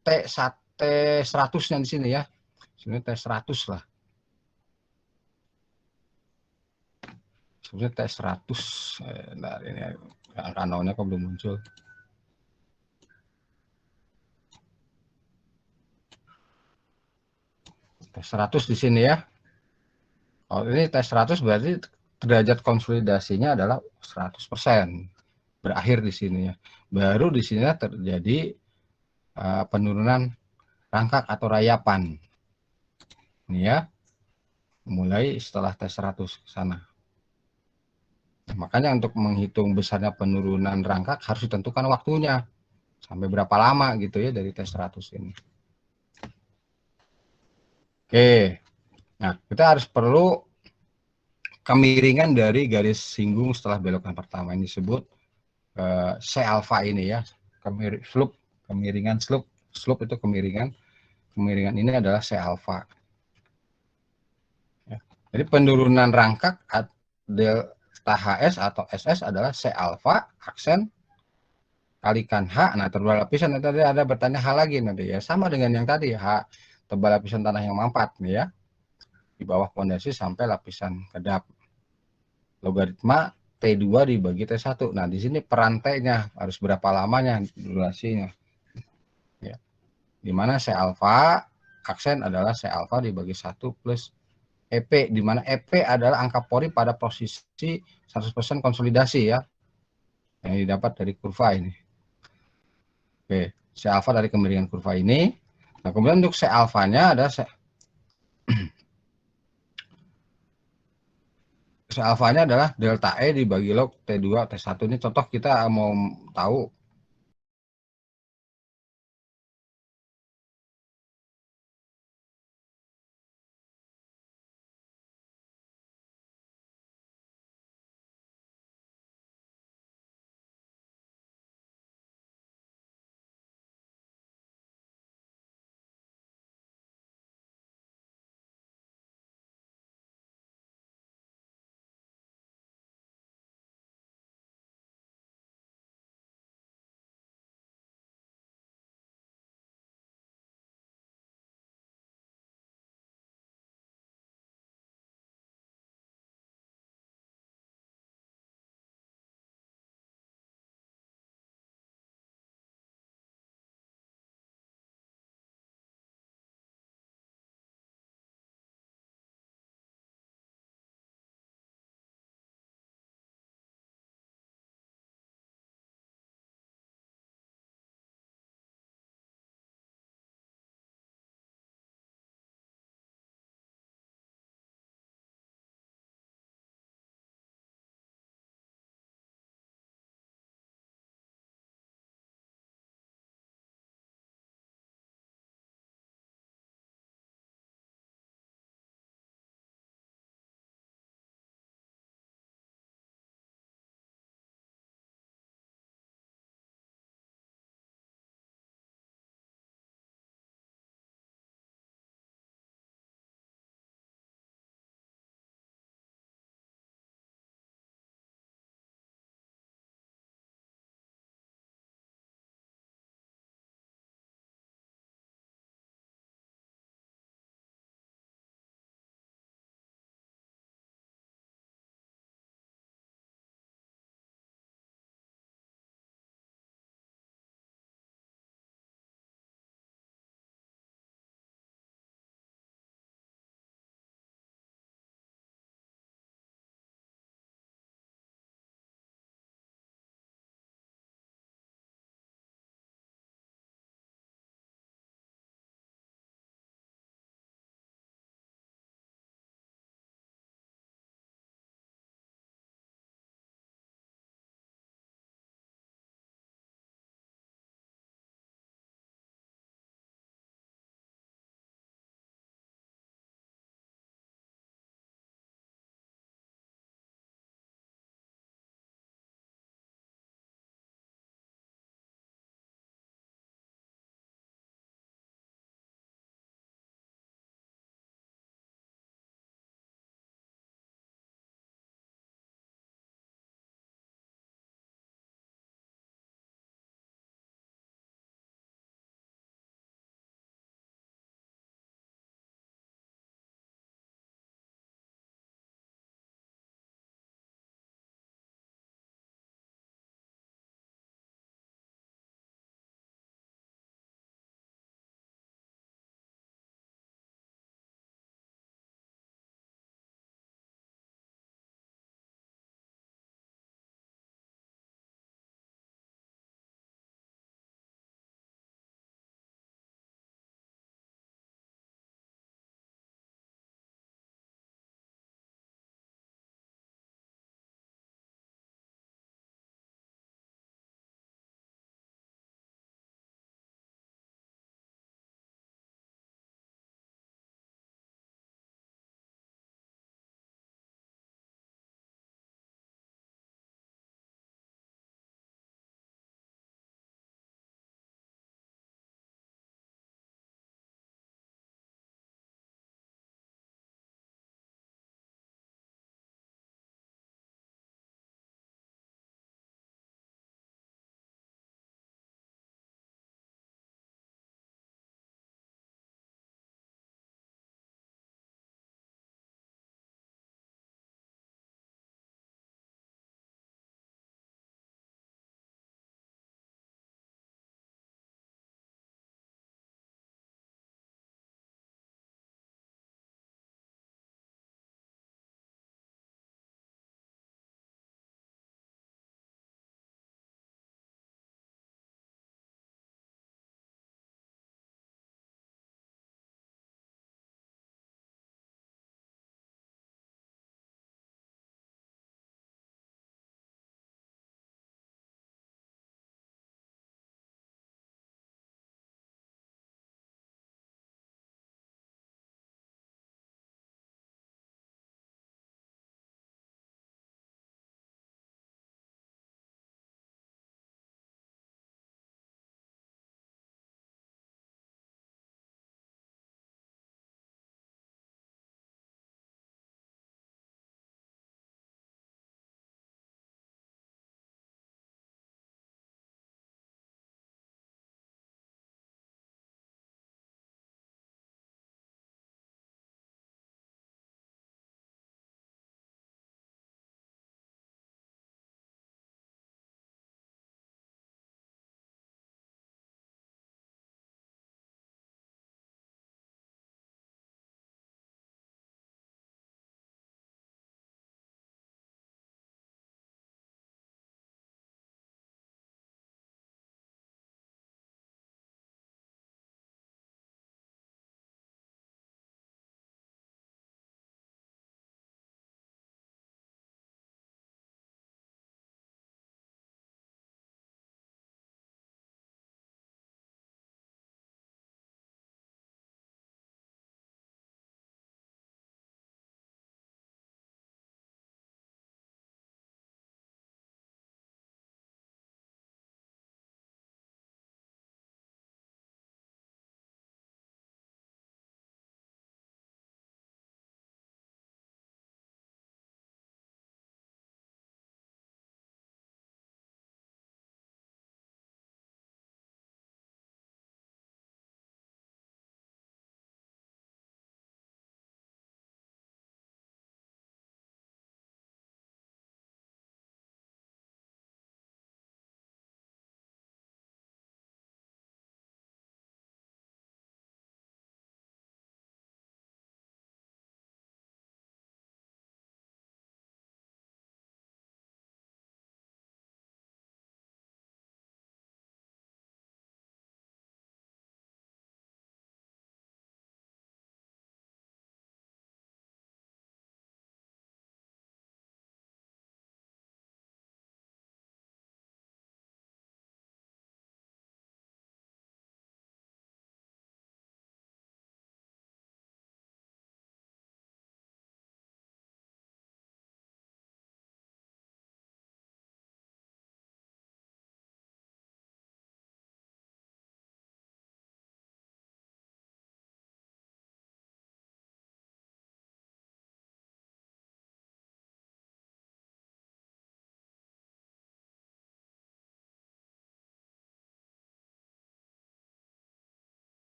T100-nya di sini ya. Sebenarnya T100 lah. Sebenarnya T100. Nah, ini angka nolnya kok belum muncul. T100 di sini ya. Oh, ini T100 berarti derajat konsolidasinya adalah 100%. Berakhir di sini ya. Baru di sini terjadi penurunan rangkak atau rayapan. Ini ya. Mulai setelah T100 ke sana. Nah, makanya untuk menghitung besarnya penurunan rangkak harus ditentukan waktunya. Sampai berapa lama gitu ya dari T100 ini. Oke. Nah, kita harus perlu kemiringan dari garis singgung setelah belokan pertama. Ini disebut C alpha ini ya. Kemiringan slope. Slope itu kemiringan. Kemiringan ini adalah C alpha. Ya. Jadi penurunan rangkak delta HS atau SS adalah C alpha aksen kalikan H. Nah, tebal lapisan tadi ada bertanya H lagi nanti ya. Sama dengan yang tadi H tebal lapisan tanah yang mampat nih ya. Di bawah pondasi sampai lapisan kedap. Logaritma T2 dibagi T1. Nah, di sini perantainya harus berapa lamanya durasinya. Ya. Di mana C alpha aksen adalah C alpha dibagi 1 plus EP, di mana EP adalah angka pori pada posisi 100% konsolidasi ya. Yang didapat dari kurva ini. Oke, C alpha dari kemiringan kurva ini. Nah, kemudian untuk C alpha-nya ada C alpha-nya adalah delta E dibagi log T2 T1. Ini contoh kita mau tahu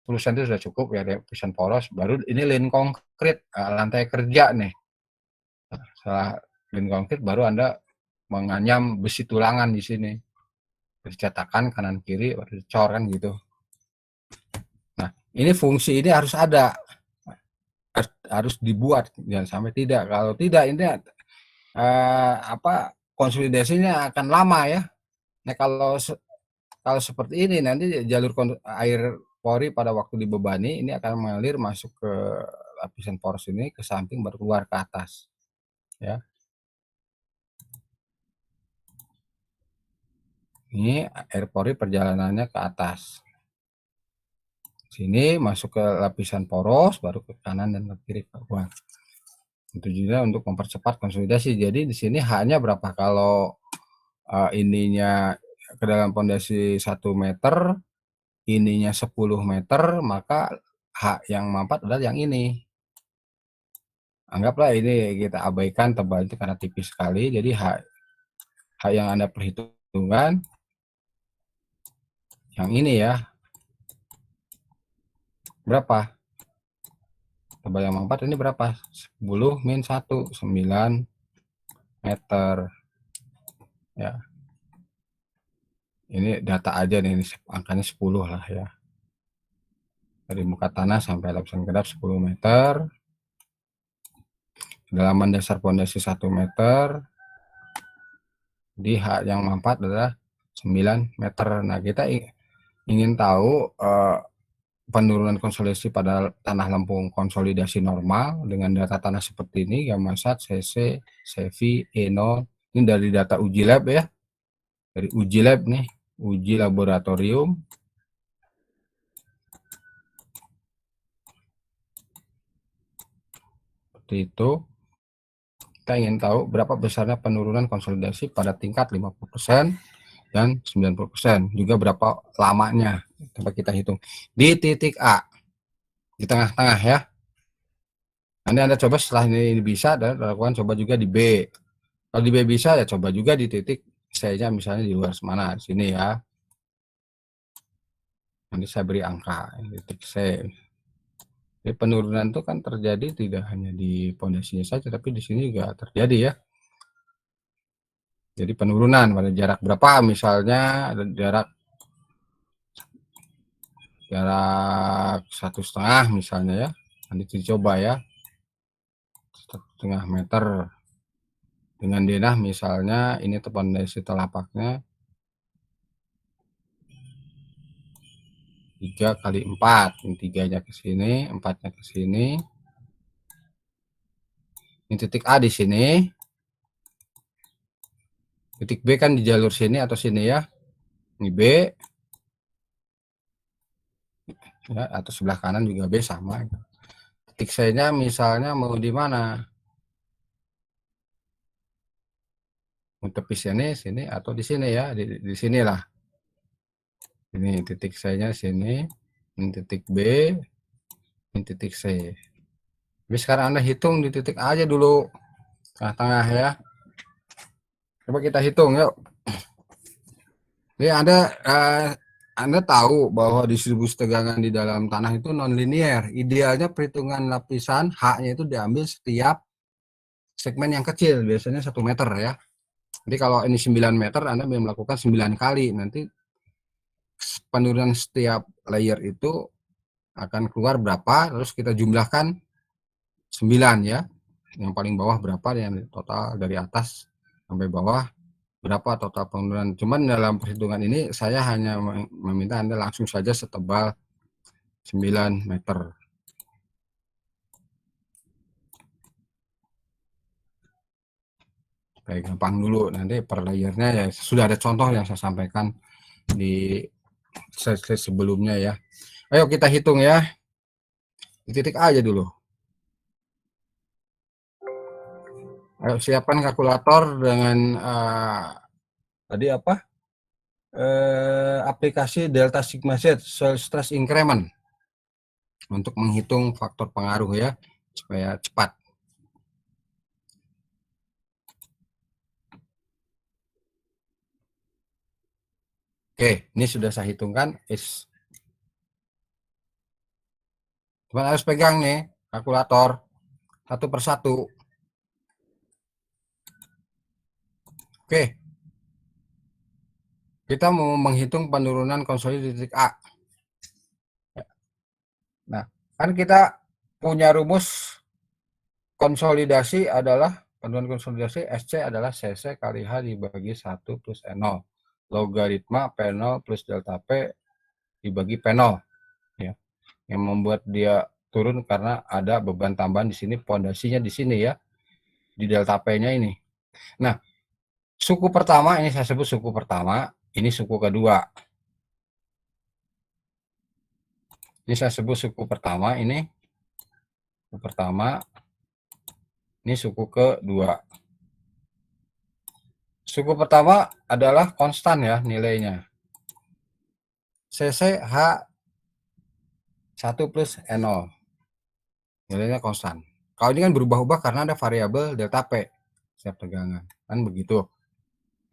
10 cm sudah cukup ya, lapisan poros. Baru ini lin konkrit, lantai kerja nih. Setelah lin konkrit baru Anda menganyam besi tulangan di sini. Dicetakan kanan kiri, baru dicor kan gitu. Nah, ini fungsi ini harus ada, harus dibuat, jangan sampai tidak. Kalau tidak ini konsolidasinya akan lama ya. Nah, kalau seperti ini nanti jalur air pori pada waktu dibebani ini akan mengalir masuk ke lapisan poros ini ke samping baru keluar ke atas ya. Ini air pori perjalanannya ke atas. Sini masuk ke lapisan poros baru ke kanan dan ke kiri keluar. Tujuannya untuk mempercepat konsolidasi. Jadi di sini H-nya berapa? Kalau ininya ke dalam pondasi 1 meter, ininya 10 meter, maka H yang mampat adalah yang ini. Anggaplah ini kita abaikan tebal itu karena tipis sekali, jadi H yang Anda perhitungkan yang ini ya. Berapa? Tebal yang mampat ini berapa? 10 min 1, 9 meter. Ya. Ini data aja nih, ini angkanya 10 lah ya. Dari muka tanah sampai lapisan kedap 10 meter. Kedalaman dasar pondasi 1 meter. Di H yang mampat adalah 9 meter. Nah, kita ingin tahu penurunan konsolidasi pada tanah lempung konsolidasi normal dengan data tanah seperti ini, Gamasat, CC, Sevi, E0. Ini dari data uji lab ya. Dari uji lab nih, uji laboratorium. Seperti itu. Kita ingin tahu berapa besarnya penurunan konsolidasi pada tingkat 50% dan 90%. Juga berapa lamanya. Coba kita hitung. Di titik A. Di tengah-tengah ya. Nanti Anda coba setelah ini bisa dan lakukan coba juga di B. Kalau di B bisa ya coba juga di titik C-nya misalnya di luar mana, di sini ya. Nanti saya beri angka di titik C. Jadi penurunan itu kan terjadi tidak hanya di pondasinya saja, tapi di sini juga terjadi ya. Jadi penurunan pada jarak berapa misalnya, ada jarak 1,5 misalnya ya. Nanti dicoba ya. 1,5 meter dengan denah misalnya ini pondasi telapaknya 3 kali 4, ini 3-nya ke sini, 4-nya ke sini. Ini titik A di sini. Titik B kan di jalur sini atau sini ya. Ini B. Ya, atau sebelah kanan juga B sama. Titik C-nya misalnya mau di mana? Mau tepi sini atau di sini ya, di sinilah. Ini titik C-nya sini, ini titik B, ini titik C. Tapi sekarang Anda hitung di titik A aja dulu, tengah-tengah ya. Coba kita hitung yuk. Jadi Anda tahu bahwa distribusi tegangan di dalam tanah itu non-linear. Idealnya perhitungan lapisan H-nya itu diambil setiap segmen yang kecil, biasanya 1 meter ya. Jadi kalau ini 9 meter, Anda melakukan 9 kali. Nanti penurunan setiap layer itu akan keluar berapa, terus kita jumlahkan 9 ya. Yang paling bawah berapa, yang total dari atas sampai bawah berapa total penurunan. Cuman dalam perhitungan ini saya hanya meminta Anda langsung saja setebal 9 meter. Baik, gampang dulu, nanti per layernya ya sudah ada contoh yang saya sampaikan di slide sebelumnya ya. Ayo kita hitung ya. Di titik A aja dulu. Ayo siapkan kalkulator dengan tadi apa? Aplikasi Delta Sigma Z Soil Stress Increment untuk menghitung faktor pengaruh ya supaya cepat. Oke, ini sudah saya hitungkan Teman harus pegang nih kalkulator satu persatu. Oke. Kita mau menghitung penurunan konsolidasi titik A. Nah, kan kita punya rumus konsolidasi adalah penurunan konsolidasi SC adalah CC kali H dibagi 1 plus N0. Logaritma P0 plus delta P dibagi P0. Ya. Yang membuat dia turun karena ada beban tambahan di sini, pondasinya di sini ya. Di delta P-nya ini. Nah, suku pertama ini saya sebut suku pertama, ini suku kedua. Ini saya sebut suku pertama, ini suku pertama, ini suku kedua. Suku pertama adalah konstan ya nilainya. CC H 1 plus N0. Nilainya konstan. Kalau ini kan berubah-ubah karena ada variabel delta P setiap tegangan. Kan begitu.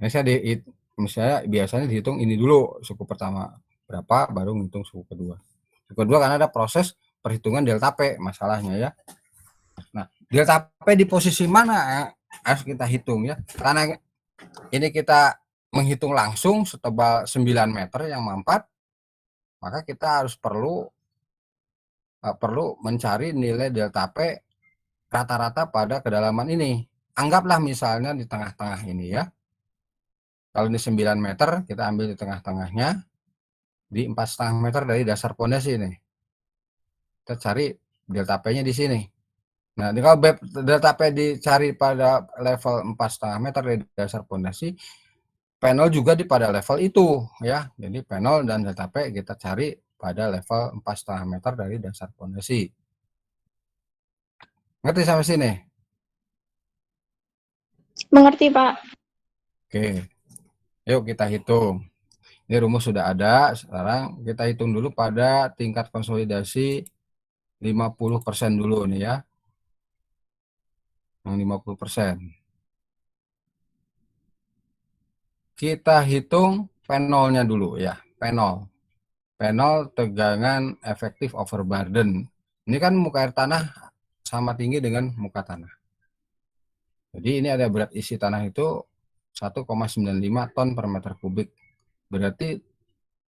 Ini saya misalnya biasanya dihitung ini dulu suku pertama berapa baru ngitung suku kedua. Suku kedua karena ada proses perhitungan delta P masalahnya ya. Nah, delta P di posisi mana harus kita hitung ya. Karena ini kita menghitung langsung setebal 9 meter yang mampat, maka kita harus perlu mencari nilai delta P rata-rata pada kedalaman ini. Anggaplah misalnya di tengah-tengah ini ya. Kalau ini 9 meter, kita ambil di tengah-tengahnya, di 4,5 meter dari dasar pondasi ini. Kita cari delta P-nya di sini. Nah, kalau delta P dicari pada level 4,5 meter dari dasar pondasi, P0 juga di pada level itu ya. Jadi P0 dan delta P kita cari pada level 4,5 meter dari dasar pondasi. Ngerti sampai sini? Mengerti, Pak. Oke. Yuk kita hitung. Ini rumus sudah ada. Sekarang kita hitung dulu pada tingkat konsolidasi 50% dulu nih ya. Yang 50%. Kita hitung P0-nya dulu ya. P0. P0 tegangan efektif overburden. Ini kan muka air tanah sama tinggi dengan muka tanah. Jadi ini ada berat isi tanah itu 1,95 ton per meter kubik. Berarti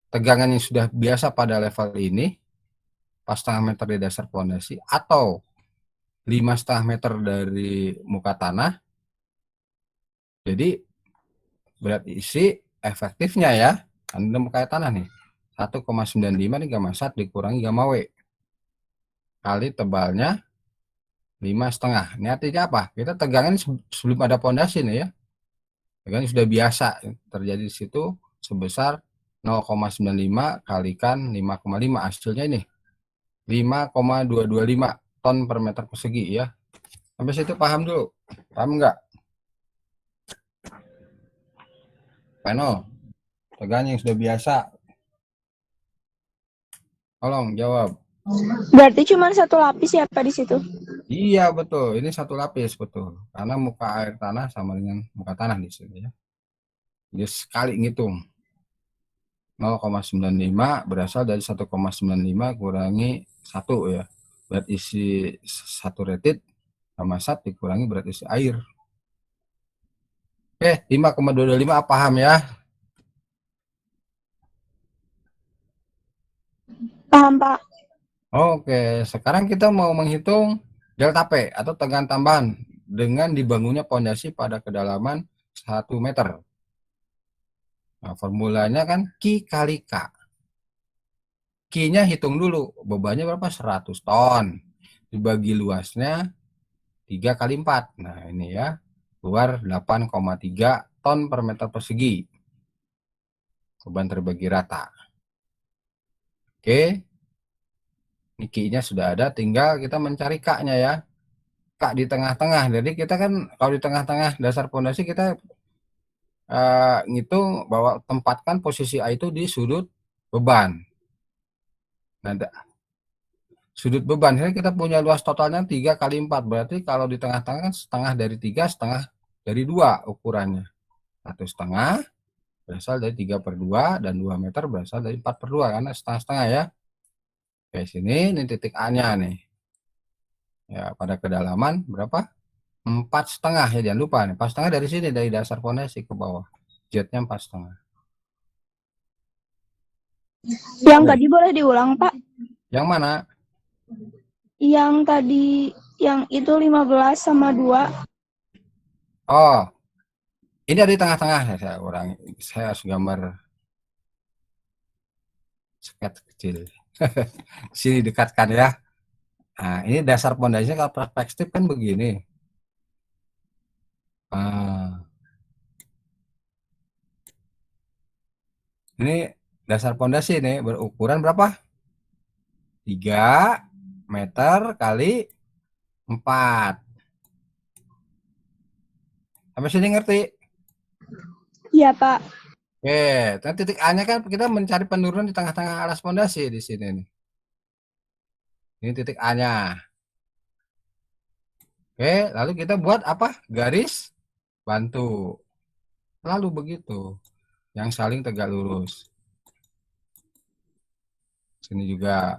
tegangan yang sudah biasa pada level ini 4,5 meter di dasar pondasi atau 5,5 meter dari muka tanah. Jadi berat isi efektifnya ya, Anda muka tanah nih 1,95 nih gamma sat dikurangi gamma W kali tebalnya 5,5. Ini artinya apa? Kita tegangan sebelum ada pondasi nih ya. Tegangan sudah biasa terjadi di situ sebesar 0,95 kalikan 5,5. Hasilnya ini 5,225 ton per meter persegi ya. Sampai situ paham dulu? Paham enggak? Panel tegangan yang sudah biasa. Tolong jawab. Berarti cuma satu lapis ya, Pak, di situ? Iya betul, ini satu lapis betul. Karena muka air tanah sama dengan muka tanah di sini ya. Jadi sekali ngitung 0,95 berasal dari 1,95 kurangi 1 ya. Berat isi 1 retit sama sat dikurangi berat isi air. Oke, 5,225 paham ya? Paham, Pak. Oke, sekarang kita mau menghitung delta P atau tegangan tambahan dengan dibangunnya pondasi pada kedalaman 1 meter. Nah, formulanya kan Q kali K. Q-nya hitung dulu, bebannya berapa? 100 ton. Dibagi luasnya 3 kali 4. Nah, ini ya, keluar 8,3 ton per meter persegi. Beban terbagi rata. Oke. Ini Q-nya sudah ada, tinggal kita mencari K-nya ya. K di tengah-tengah. Jadi kita kan kalau di tengah-tengah dasar pondasi kita ngitung bahwa tempatkan posisi A itu di sudut beban. Nah, sudut beban ini kita punya luas totalnya 3 kali 4. Berarti kalau di tengah-tengah setengah dari 3, setengah dari 2 ukurannya. 1,5 berasal dari 3/2 dan 2 meter berasal dari 4/2 karena setengah-setengah ya. Oke, sini ini titik A-nya nih. Ya, pada kedalaman berapa? 4,5 ya, jangan lupa nih. 4,5 dari sini, dari dasar fondasi ke bawah. J-nya 4,5. Yang Oke. tadi boleh diulang, Pak? Yang mana? Yang tadi, yang itu 15 sama 2. Oh, ini ada di tengah-tengah ya, saya urangi. Saya harus gambar sketch kecil. Sini dekatkan ya. Nah, ini dasar pondasinya kalau perspektif kan begini. Ini dasar pondasi ini berukuran berapa? 3 meter kali 4. Sampai sini ngerti? Iya, Pak. Oke, dan titik A-nya kan kita mencari penurunan di tengah-tengah alas pondasi di sini nih. Ini titik A-nya. Oke, lalu kita buat apa? Garis bantu. Lalu begitu. Yang saling tegak lurus. Sini juga.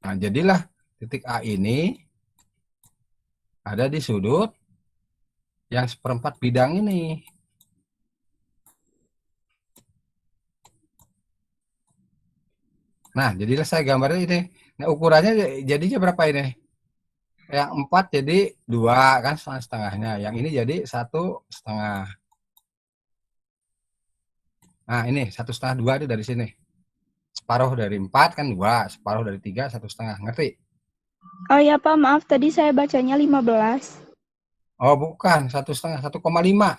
Nah, jadilah titik A ini ada di sudut yang 1/4 bidang ini. Nah, jadilah saya gambarnya ini. Nah, ukurannya jadinya berapa ini? Yang 4 jadi 2 kan, setengahnya. Yang ini jadi 1,5. Nah, ini 1,5 2 itu dari sini. Separuh dari 4 kan 2, separuh dari 3 1,5. Ngerti? Oh iya, Pak, maaf tadi saya bacanya 15. Oh, bukan, 1,5, 1,5.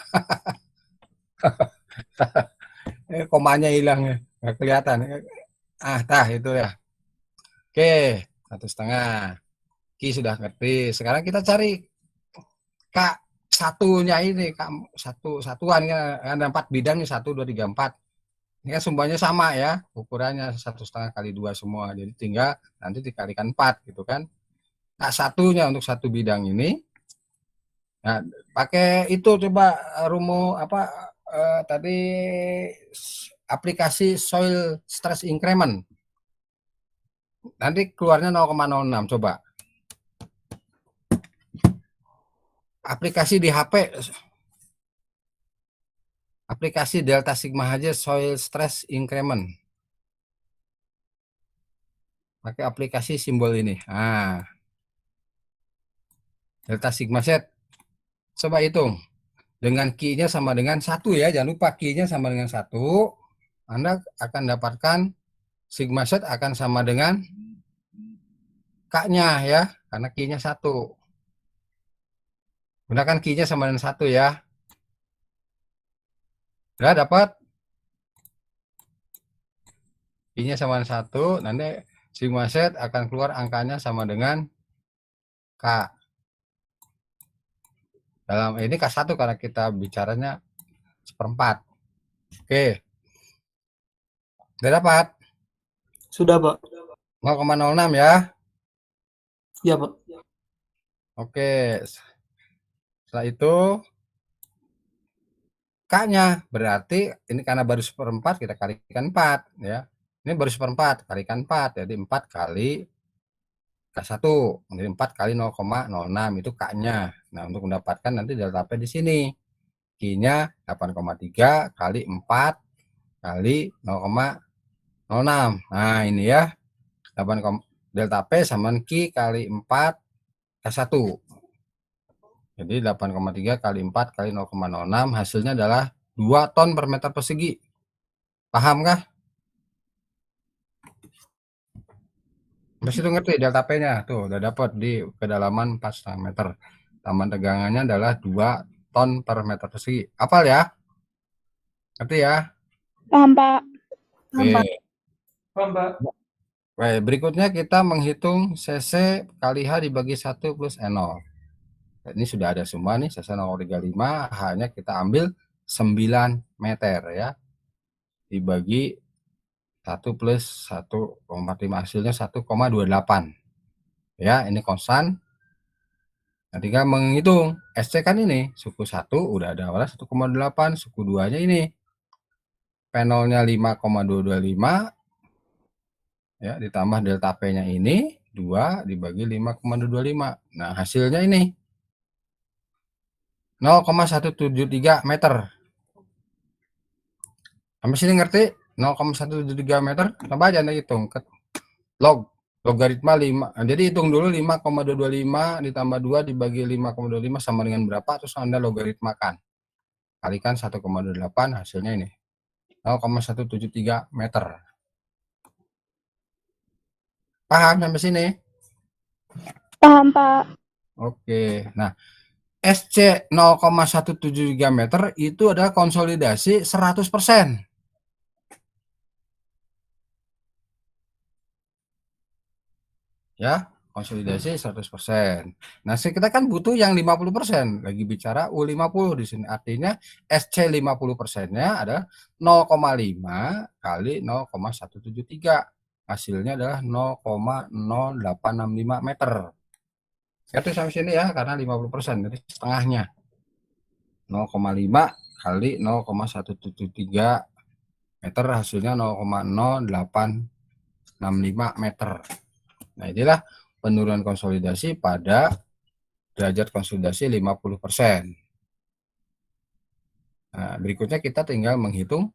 Komanya hilang ya. Nggak kelihatan. Tah itu ya. Oke, 1,5. Ki sudah ngerti. Sekarang kita cari K satunya ini, K satuan kan ada 4 bidang nih, 1 2 3 4. Ini kan semuanya sama ya, ukurannya 1,5 kali 2 semua. Jadi tinggal nanti dikalikan 4 gitu kan. K satunya untuk satu bidang ini. Nah, pakai itu coba rumus apa tadi aplikasi soil stress increment. Nanti keluarnya 0,06 coba. Aplikasi di HP, aplikasi delta sigma aja soil stress increment. Pakai aplikasi simbol ini. Nah, delta sigma set. Coba hitung. Dengan Q-nya sama dengan 1 ya. Jangan lupa Q-nya sama dengan 1. Anda akan dapatkan sigma set akan sama dengan K-nya ya. Karena Q-nya 1. Gunakan Q-nya sama dengan 1 ya. Udah dapat? Q-nya sama dengan 1. Nanti sigma set akan keluar angkanya sama dengan K. Dalam ini K1 karena kita bicaranya 1/4. Oke. Udah dapat? Sudah, Pak. 0,06 ya. Iya, Pak. Oke. Setelah itu K-nya berarti ini karena baru 1/4 kita kalikan 4 ya. Ini baru 1/4 kalikan 4 jadi 4 kali K1. Jadi 4 kali 0,06 itu K-nya. Nah, untuk mendapatkan nanti delta P di sini. Q-nya 8,3 kali 4 kali 0,06. Nah, ini ya. 8, delta P sama Q kali 4 K1. Jadi 8,3 kali 4 kali 0,06 hasilnya adalah 2 ton per meter persegi. Paham kah? Terus itu ngerti delta P-nya. Tuh, udah dapat di kedalaman 4,5 meter. Taman tegangannya adalah 2 ton per meter persegi. Hafal ya? Ngerti ya? Paham, Pak. Oke. Paham, Pak. Baik, berikutnya kita menghitung CC kali H dibagi 1 plus N0. Ini sudah ada semua nih, CC 0,35, H-nya kita ambil 9 meter ya. Dibagi 1 plus 1,5 hasilnya 1,28. Ya, ini konstan. Nah, tinggal menghitung SC kan ini, suku 1 udah ada 1,8, suku 2-nya ini. P0-nya 5,225. Ya, ditambah delta P-nya ini 2 dibagi 5,25. Nah, hasilnya ini 0,173 meter. Sampai sini ngerti? 0,173 meter. Coba aja Anda hitung. Logaritma 5. Nah, jadi hitung dulu 5,225 ditambah 2 dibagi 5,25 sama dengan berapa, terus Anda logaritmakan. Kalikan 1,28, hasilnya ini. 0,173 meter. Paham sampai sini? Paham, Pak. Oke. Nah, SC 0,173 meter itu adalah konsolidasi 100%. Ya, konsolidasi 100%. Nah, kita kan butuh yang 50%. Lagi bicara U50 di sini. Artinya SC 50%-nya adalah 0,5 kali 0,173. Hasilnya adalah 0,0865 meter. Itu sampai sini ya, karena 50%, jadi setengahnya. 0,5 kali 0,173 meter, hasilnya 0,0865 meter. Nah, inilah penurunan konsolidasi pada derajat konsolidasi 50%. Nah, berikutnya kita tinggal menghitung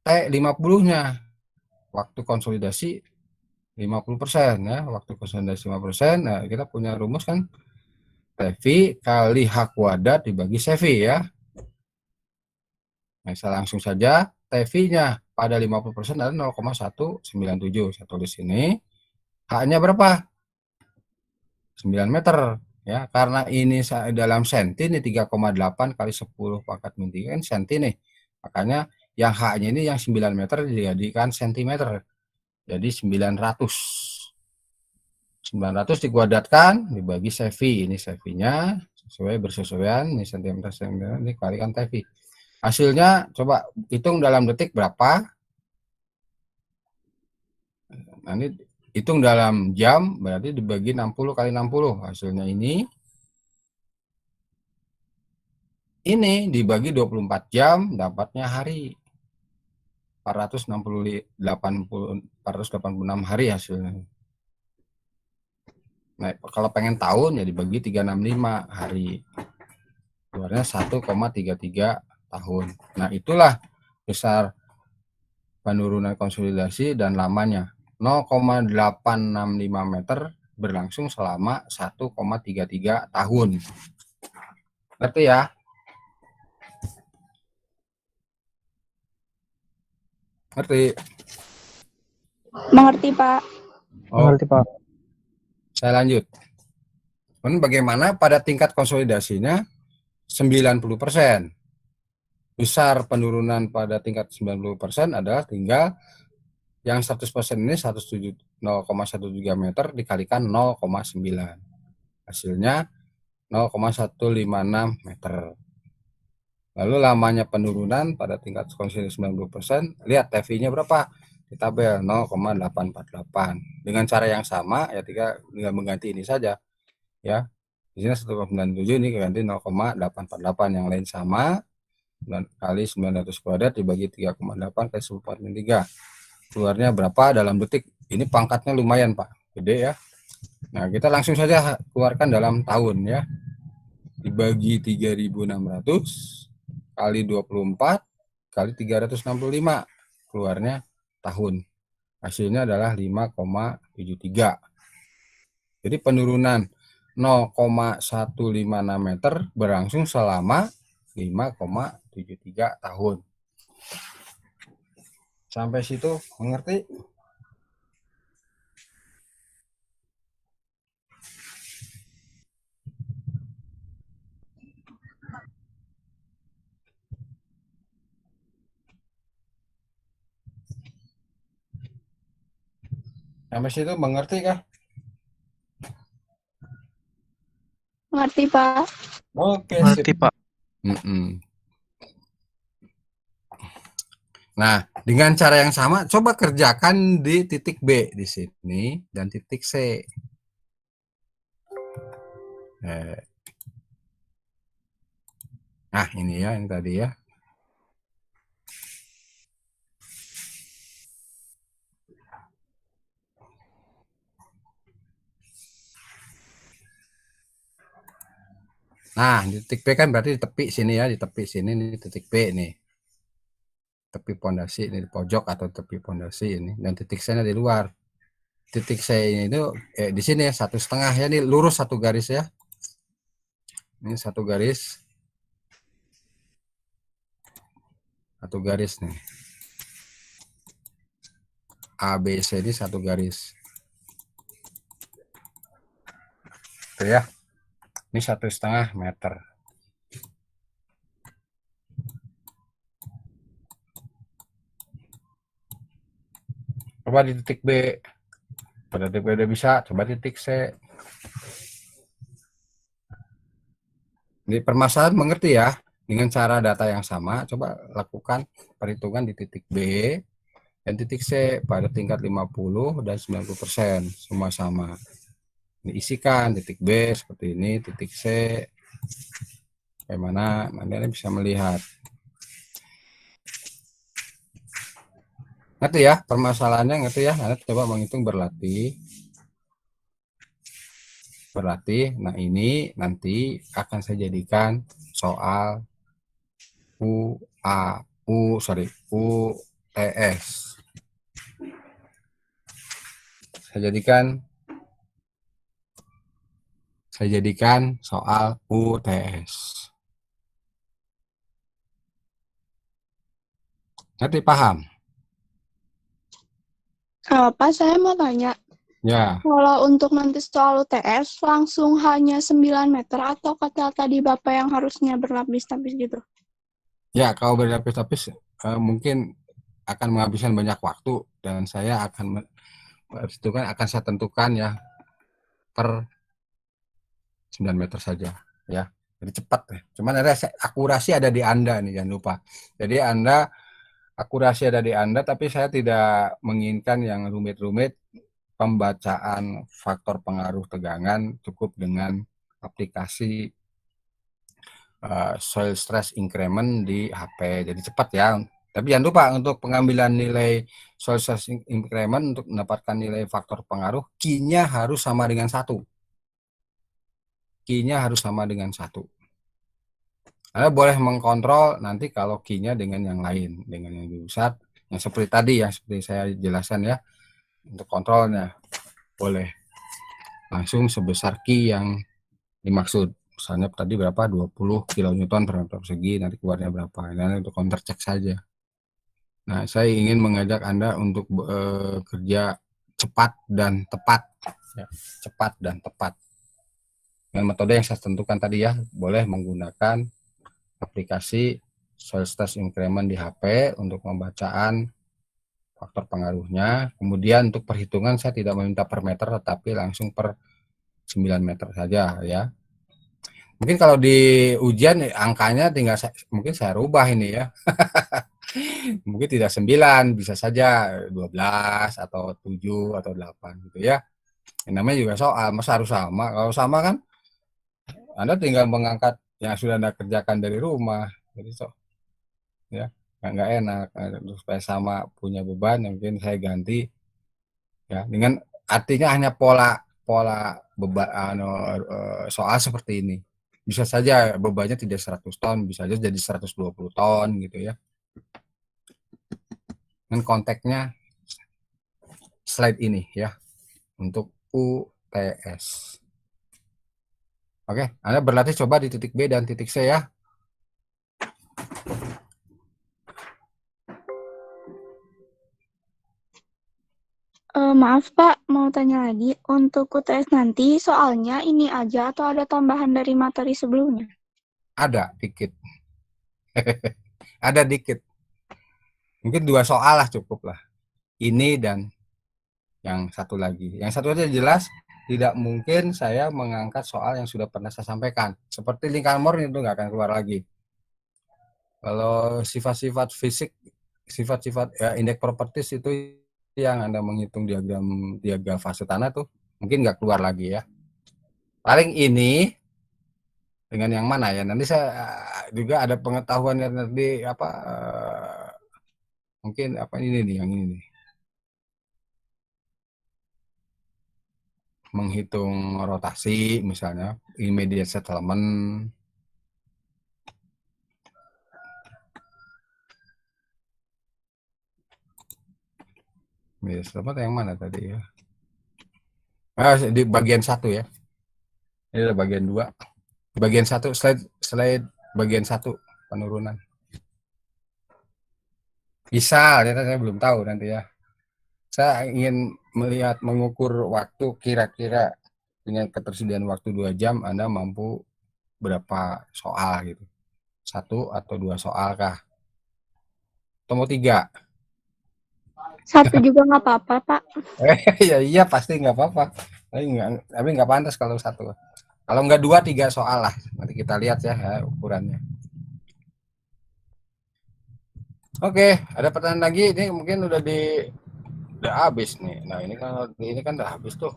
T50-nya. Waktu konsolidasi 50% ya, waktu konsolidasi 50%. Nah, kita punya rumus kan TV kali H kuadrat dibagi CV ya. Nah, saya langsung saja TV-nya pada 50% adalah 0,197. Saya tulis ini. H-nya berapa? 9 meter ya. Karena ini dalam senti nih 3,8 kali 10 pangkat min 3 kan senti nih. Makanya yang H-nya ini yang 9 meter dijadikan sentimeter. Jadi 900 dikuadratkan dibagi CV. Ini CV-nya sesuai bersesuaian, ini sentimeter, ini kalikan TV. Hasilnya coba hitung dalam detik berapa. Nah, ini hitung dalam jam, berarti dibagi 60 kali 60. Hasilnya ini dibagi 24 jam, dapatnya hari. 486 hari hasilnya. Nah, kalau pengen tahun ya dibagi 365 hari. Keluarnya 1,33 tahun. Nah, itulah besar penurunan konsolidasi dan lamanya. 0,865 meter berlangsung selama 1,33 tahun. Ngerti ya? Ngerti? Mengerti, Pak. Mengerti, Pak. Saya lanjut. Bagaimana pada tingkat konsolidasinya 90%. Besar penurunan pada tingkat 90% adalah tinggal yang 100% ini 0,13 meter dikalikan 0,9. Hasilnya 0,156 meter. Lalu lamanya penurunan pada tingkat konsolidasi 90%, lihat TV-nya berapa? Di tabel 0,848. Dengan cara yang sama ya tinggal mengganti ini saja. Ya. Di sini 1,97 ini ganti 0,848, yang lain sama. 9 kali 900 kuadrat dibagi 3,8 kali 10⁻3. Keluarnya berapa dalam detik? Ini pangkatnya lumayan, Pak. Gede ya. Nah, kita langsung saja keluarkan dalam tahun ya. Dibagi 3.600 kali 24 kali 365. Keluarnya tahun. Hasilnya adalah 5,73. Jadi penurunan 0,156 meter berlangsung selama 5,73 tahun. Sampai situ mengerti? Sampai situ mengerti kah? Mengerti, Pak. Oke, Mengerti, sip. Pak. Nah, dengan cara yang sama, coba kerjakan di titik B di sini dan titik C. Nah, ini ya, yang tadi ya. Nah, di titik B kan berarti di tepi sini ya, di tepi sini nih titik B nih. Tepi pondasi ini di pojok atau tepi pondasi ini, dan titik C-nya di luar. Titik C ini itu di sini 1,5 ya, ini lurus satu garis ya. Ini satu garis. Satu garis nih. ABC ini satu garis. Tuh ya. Ini 1,5 meter. Coba di titik B. Pada titik B udah bisa, coba titik C. Ini permasalahan mengerti ya. Dengan cara data yang sama, coba lakukan perhitungan di titik B dan titik C pada tingkat 50 dan 90%. Semua sama. Diisikan titik B seperti ini, titik C bagaimana, nanti Anda bisa melihat. Ngerti ya permasalahannya, ngerti ya. Anda coba menghitung berlatih. Nah ini nanti akan saya jadikan soal UTS. Saya jadikan soal UTS. Ngerti, paham? Pak, saya mau tanya. Ya. Kalau untuk nanti soal UTS, langsung hanya 9 meter atau kata tadi Bapak yang harusnya berlapis-lapis gitu? Ya, kalau berlapis-lapis mungkin akan menghabiskan banyak waktu, dan saya akan saya tentukan ya per 9 meter saja ya. Jadi cepat ya. Cuman ada akurasi ada di Anda nih, jangan lupa. Jadi akurasi ada di Anda, tapi saya tidak menginginkan yang rumit-rumit. Pembacaan faktor pengaruh tegangan cukup dengan aplikasi soil stress increment di HP. Jadi cepat ya. Tapi jangan lupa untuk pengambilan nilai soil stress increment untuk mendapatkan nilai faktor pengaruh, Q-nya harus sama dengan 1. Q-nya harus sama dengan 1. Anda boleh mengkontrol nanti kalau Q-nya dengan yang lain, dengan yang lebih besar, yang seperti tadi ya, seperti saya jelaskan ya. Untuk kontrolnya boleh langsung sebesar Q yang dimaksud. Misalnya tadi berapa, 20 kN per meter persegi, nanti keluarnya berapa. Ini untuk counter check saja. Nah, saya ingin mengajak Anda untuk kerja cepat dan tepat. Ya, cepat dan tepat. Dengan metode yang saya tentukan tadi ya, boleh menggunakan aplikasi soil stress increment di HP untuk pembacaan faktor pengaruhnya. Kemudian untuk perhitungan saya tidak meminta per meter, tetapi langsung per 9 meter saja ya. Mungkin kalau di ujian angkanya tinggal mungkin saya rubah ini ya. Mungkin tidak 9, bisa saja 12 atau 7 atau 8 gitu ya. Yang namanya juga soal, masa harus sama? Kalau sama kan Anda tinggal mengangkat yang sudah Anda kerjakan dari rumah. Jadi ya nggak enak. Supaya sama punya beban, mungkin saya ganti ya dengan artinya hanya pola beban soal seperti ini. Bisa saja bebannya tidak 100 ton, bisa saja jadi 120 ton gitu ya. Dan konteksnya slide ini ya untuk UTS. Oke, Anda berlatih coba di titik B dan titik C ya. Maaf Pak, mau tanya lagi. Untuk UTS nanti soalnya ini aja atau ada tambahan dari materi sebelumnya? Ada dikit. Ada dikit. Mungkin 2 soal lah cukup lah. Ini dan yang satu lagi. Yang satu aja jelas tidak mungkin saya mengangkat soal yang sudah pernah saya sampaikan. Seperti lingkaran Mohr itu nggak akan keluar lagi. Kalau sifat-sifat fisik, sifat-sifat ya, indeks properties itu yang Anda menghitung diagram fase tanah tuh mungkin nggak keluar lagi ya. Paling ini dengan yang mana ya, nanti saya juga ada pengetahuan yang nanti apa mungkin apa ini nih, yang ini nih, menghitung rotasi misalnya immediate settlement Ya, selamat yang mana tadi ya? Di bagian 1 ya. Ini ada bagian 2. Bagian 1 slide bagian 1 penurunan. Bisa, ternyata saya belum tahu nanti ya. Saya ingin mengukur waktu kira-kira dengan ketersediaan waktu 2 jam Anda mampu berapa soal gitu. 1 atau 2 soal kah? Atau mau 3? 1 juga nggak apa-apa, Pak. Ya iya pasti nggak apa-apa. Tapi nggak pantas kalau 1. Kalau nggak 2, 3 soal lah. Nanti kita lihat ya ukurannya. Oke, ada pertanyaan lagi. Ini mungkin udah habis nih. Nah ini kan udah habis tuh.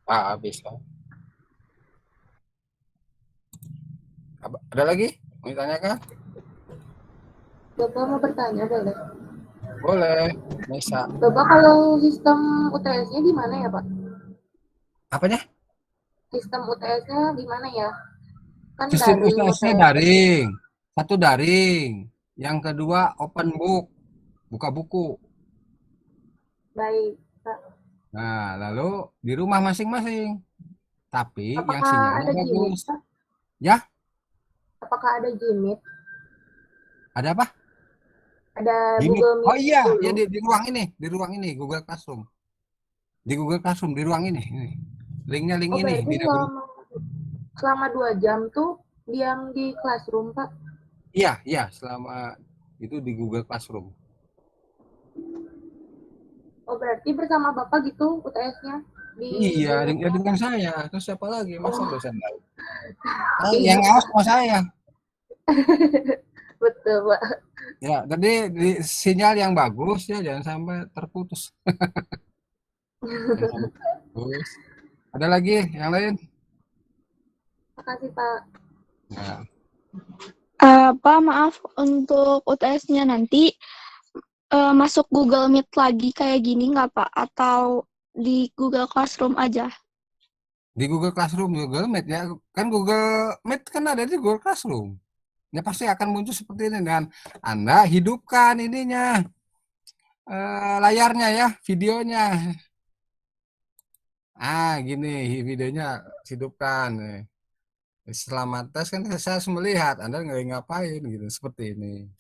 Habis kan. Ada lagi? Mau ditanyakan? Bapak mau bertanya boleh? Boleh, bisa. Bapak kalau sistem UTS-nya gimana ya Pak? Apanya? Sistem UTS-nya gimana ya? Kan Sistem daring UTS-nya UTS. daring. 1 daring. Yang kedua open book. Buka buku. Baik Pak. Nah, lalu di rumah masing-masing. Tapi yang Apakah sinyalnya ada Jimit bagus. Pak? Ya? Apakah ada Jimit? Ada apa? Ada Gini. Google Meet Oh iya, dulu? ya di ruang ini, Google Classroom. Di Google Classroom di ruang ini. Linknya link Oh ini. berarti selama 2 jam tuh diam di classroom Pak? Iya, selama itu di Google Classroom. Oh berarti bersama Bapak gitu UTS-nya? Iya, dengan saya. Terus siapa lagi? Masa dosen lain? Iya. Yang ngawas sama saya. Betul Pak. Ya, tadi sinyal yang bagus ya, jangan sampai terputus. Bagus. Ada lagi yang lain? Makasih Pak. Nah, Pak, maaf, untuk UTS-nya nanti masuk Google Meet lagi kayak gini nggak, Pak? Atau di Google Classroom aja? di Google Classroom, Google Meet ya. Kan Google Meet kan ada di Google Classroom. Ya pasti akan muncul seperti ini dan Anda hidupkan ininya. Layarnya ya, videonya. Gini videonya hidupkan. Selama tes kan saya harus melihat Anda nggak ngapain gitu seperti ini.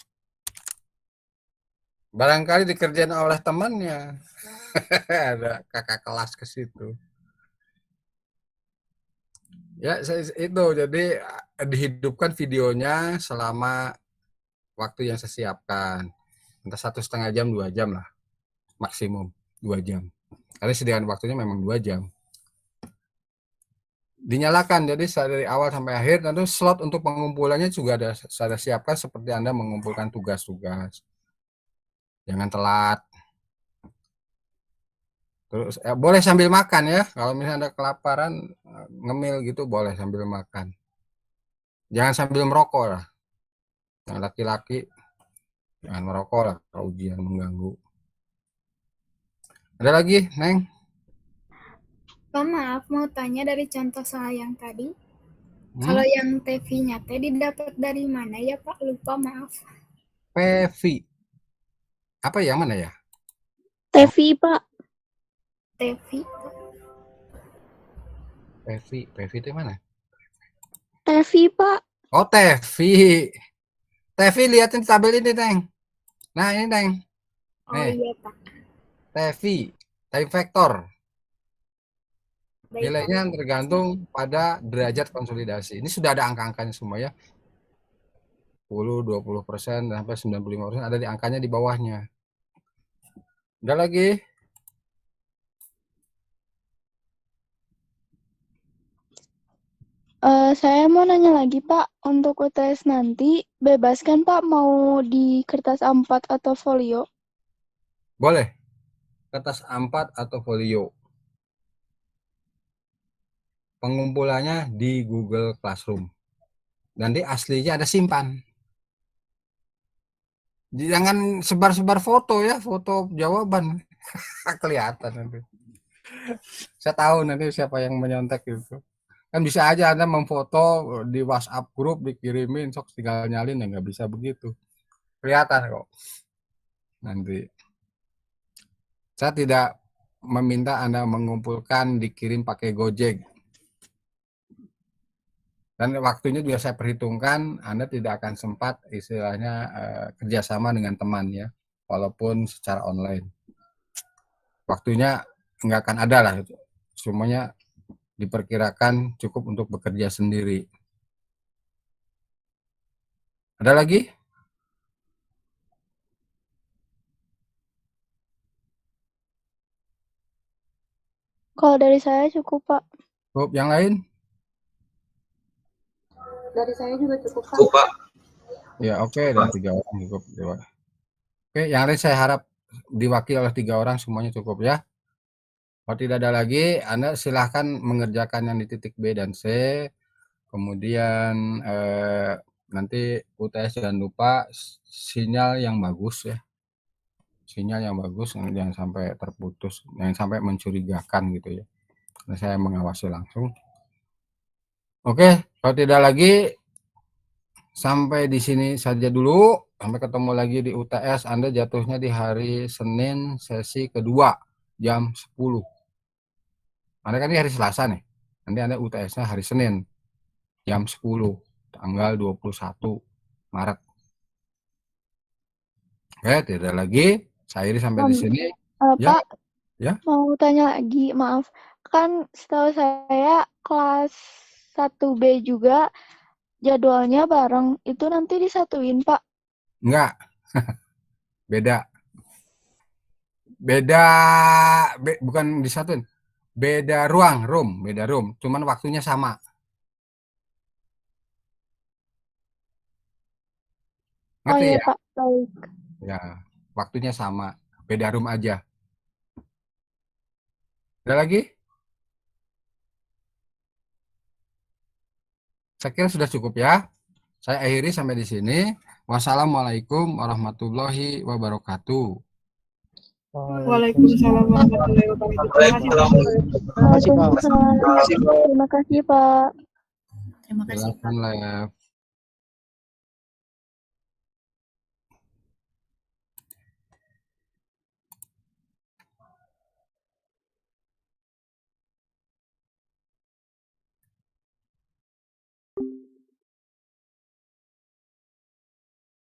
Barangkali dikerjain oleh temannya. Ada kakak kelas ke situ. Ya, itu jadi dihidupkan videonya selama waktu yang saya siapkan. Entah 1,5 jam, 2 jam lah. Maksimum 2 jam. Karena sediaan waktunya memang 2 jam. Dinyalakan, jadi dari awal sampai akhir, tentu slot untuk pengumpulannya juga saya siapkan seperti Anda mengumpulkan tugas-tugas. Jangan telat. Terus boleh sambil makan ya. Kalau misalnya Anda kelaparan, ngemil gitu boleh sambil makan. Jangan sambil merokok lah. Yang laki-laki jangan merokok lah kalau ujian mengganggu. Ada lagi, Neng? Pak, maaf mau tanya dari contoh soal yang tadi. Kalau yang TV-nya teh didapat dari mana ya Pak? Lupa, maaf. PV. Apa yang mana ya? TV, Pak. TV. PV itu mana? TV, Pak. Oh, TV. TV lihatin tabel ini, Neng. Nah, ini, Neng. Oh iya Pak. TV, time vector. Baik, Nilainya Pak. tergantung pada derajat konsolidasi. Ini sudah ada angka-angkanya semua ya. 10, 20%, sampai 95% ada di angkanya di bawahnya. Ada lagi? Saya mau nanya lagi, Pak. Untuk UTS nanti, bebas kan, Pak, mau di kertas A4 atau folio? Boleh. Kertas A4 atau folio. Pengumpulannya di Google Classroom. Nanti aslinya ada simpan. Jangan sebar-sebar foto ya, foto jawaban. Kelihatan nanti. Saya tahu nanti siapa yang menyontek itu. Kan bisa aja Anda memfoto di WhatsApp grup dikirimin, sok tinggal nyalin ya nggak bisa begitu. kelihatan kok. Nanti. Saya tidak meminta Anda mengumpulkan dikirim pakai Gojek. Dan waktunya juga saya perhitungkan, Anda tidak akan sempat istilahnya kerjasama dengan teman ya, walaupun secara online. Waktunya nggak akan ada lah, semuanya diperkirakan cukup untuk bekerja sendiri. Ada lagi? Kalau dari saya cukup, Pak. Cukup, yang lain? Dari saya juga cukup, Pak. Ya oke, dan 3 orang cukup. Oke, yang lain saya harap diwakili oleh 3 orang semuanya cukup ya. Kalau tidak ada lagi, Anda silahkan mengerjakan yang di titik B dan C. Kemudian nanti UTS jangan lupa sinyal yang bagus ya. Sinyal yang bagus, jangan sampai terputus, jangan sampai mencurigakan gitu ya. Karena saya mengawasi langsung. Oke, kalau tidak lagi sampai di sini saja dulu. Sampai ketemu lagi di UTS. Anda jatuhnya di hari Senin sesi kedua jam 10. Anda kan ini hari Selasa nih. Nanti Anda UTS-nya hari Senin jam 10 tanggal 21 Maret. Oke, tidak lagi. Saya ini sampai di sini. Ya. Pak, Ya. mau tanya lagi, maaf. Kan setahu saya kelas 1B juga jadwalnya bareng. Itu nanti disatuin, Pak? Enggak. Beda. Bukan disatuin. Beda room. Cuman waktunya sama. Oh Ngerti iya, ya? Pak. Baik. Ya, waktunya sama. Beda room aja. Ada lagi? Saya kira sudah cukup ya. Saya akhiri sampai di sini. Wassalamualaikum warahmatullahi wabarakatuh. Waalaikumsalam warahmatullahi wabarakatuh. Terima kasih, Pak. Waalaikumsalam. Terima kasih, Pak. Terima kasih, Pak. Silakan live.